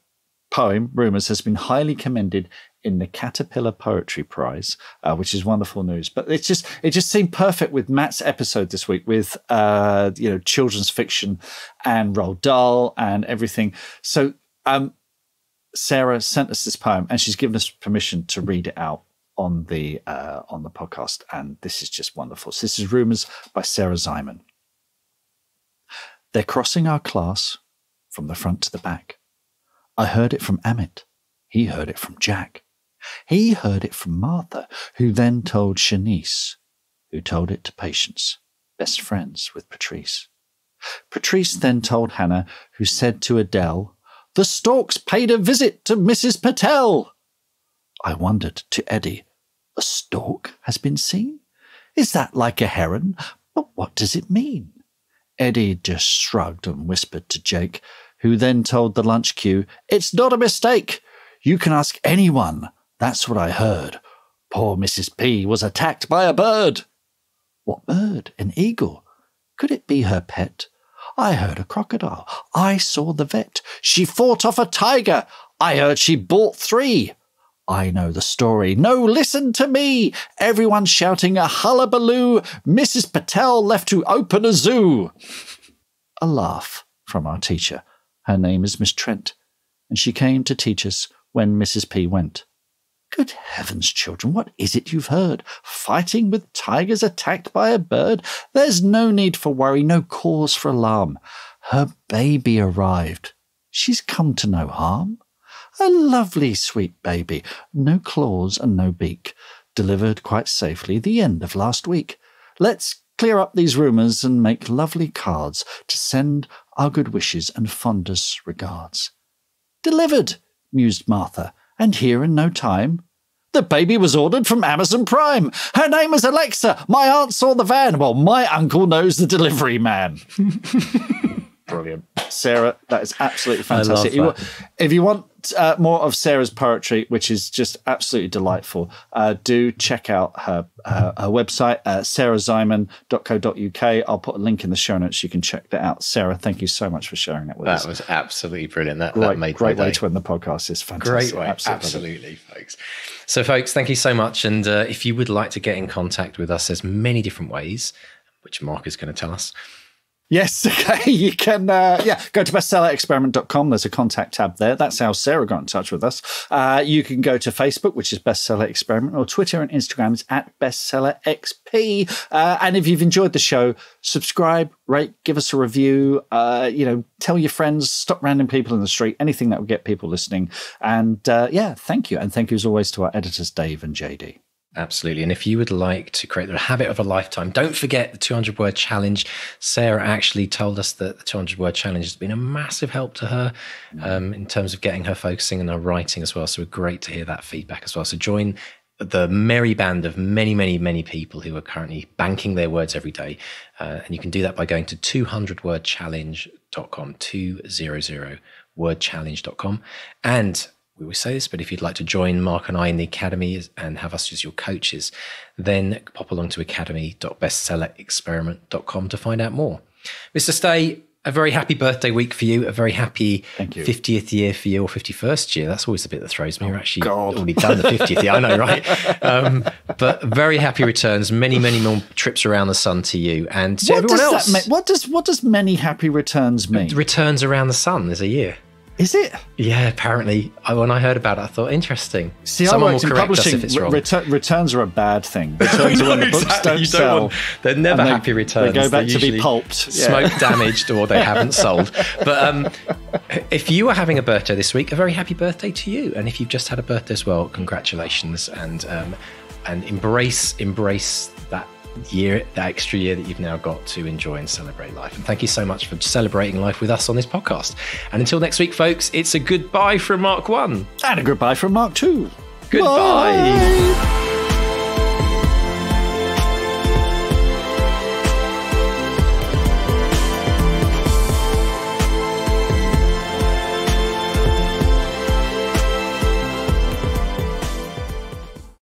poem, Rumours, has been highly commended in the Caterpillar Poetry Prize, which is wonderful news. But it just seemed perfect with Matt's episode this week with children's fiction and Roald Dahl and everything. So Sarah sent us this poem, and she's given us permission to read it out on the podcast, and this is just wonderful. So this is Rumours by Sarah Zyman. They're crossing our class from the front to the back. I heard it from Amit. He heard it from Jack. He heard it from Martha, who then told Shanice, who told it to Patience, best friends with Patrice. Patrice then told Hannah, who said to Adele, the storks paid a visit to Mrs. Patel. I wondered to Eddie, a stork has been seen? Is that like a heron? But what does it mean? Eddie just shrugged and whispered to Jake, who then told the lunch queue, it's not a mistake. You can ask anyone. That's what I heard. Poor Mrs. P was attacked by a bird. What bird? An eagle? Could it be her pet? I heard a crocodile. I saw the vet. She fought off a tiger. I heard she bought 3. I know the story. No, listen to me. Everyone shouting a hullabaloo. Mrs. Patel left to open a zoo. A laugh from our teacher. Her name is Miss Trent, and she came to teach us when Mrs. P went. Good heavens, children, what is it you've heard? Fighting with tigers attacked by a bird? There's no need for worry, no cause for alarm. Her baby arrived. She's come to no harm. A lovely, sweet baby, no claws and no beak, delivered quite safely the end of last week. Let's clear up these rumours and make lovely cards to send our good wishes and fondest regards. Delivered, mused Martha, and here in no time. The baby was ordered from Amazon Prime. Her name is Alexa. My aunt saw the van. Well, my uncle knows the delivery man. Brilliant. Sarah, that is absolutely fantastic. If you want more of Sarah's poetry, which is just absolutely delightful, do check out her website, sarahzyman.co.uk. I'll put a link in the show notes. You can check that out. Sarah, thank you so much for sharing that with us. That was absolutely brilliant. That made great my way day. to end the podcast. It's fantastic. Great way. Absolutely, folks. So, folks, thank you so much. And if you would like to get in contact with us, there's many different ways, which Mark is going to tell us. Yes, okay. You can, go to bestsellerexperiment.com. There's a contact tab there. That's how Sarah got in touch with us. You can go to Facebook, which is Bestseller Experiment, or Twitter and Instagram is @bestsellerxp. And if you've enjoyed the show, subscribe, rate, give us a review, tell your friends, stop random people in the street, anything that will get people listening. And thank you. And thank you as always to our editors, Dave and JD. Absolutely. And if you would like to create the habit of a lifetime, don't forget the 200-word challenge. Sarah actually told us that the 200-word challenge has been a massive help to her in terms of getting her focusing on her writing as well. So great to hear that feedback as well. So join the merry band of many, many, many people who are currently banking their words every day. And you can do that by going to 200wordchallenge.com, 200wordchallenge.com. And we always say this, but if you'd like to join Mark and I in the Academy and have us as your coaches, then pop along to academy.bestsellerexperiment.com to find out more. Mr. Stay, a very happy birthday week for you, a very happy 50th year for you, or 51st year. That's always the bit that throws me. You're actually already done the 50th year. I know, right? But very happy returns, many, many more trips around the sun to you and to everyone else. What does many happy returns mean? Returns around the sun is a year. Is it? Yeah, apparently. When I heard about it, I thought, interesting. See, someone I worked will in correct publishing. us if it's wrong. Returns are a bad thing. Returns are when the books don't sell. They're never happy returns. They go back to be pulped. Smoke damaged, or they haven't sold. But if you are having a birthday this week, a very happy birthday to you. And if you've just had a birthday as well, congratulations. And embrace that year, that extra year that you've now got to enjoy and celebrate life. And thank you so much for celebrating life with us on this podcast. And until next week, folks, it's a goodbye from Mark 1. And a goodbye from Mark 2. Goodbye. Bye.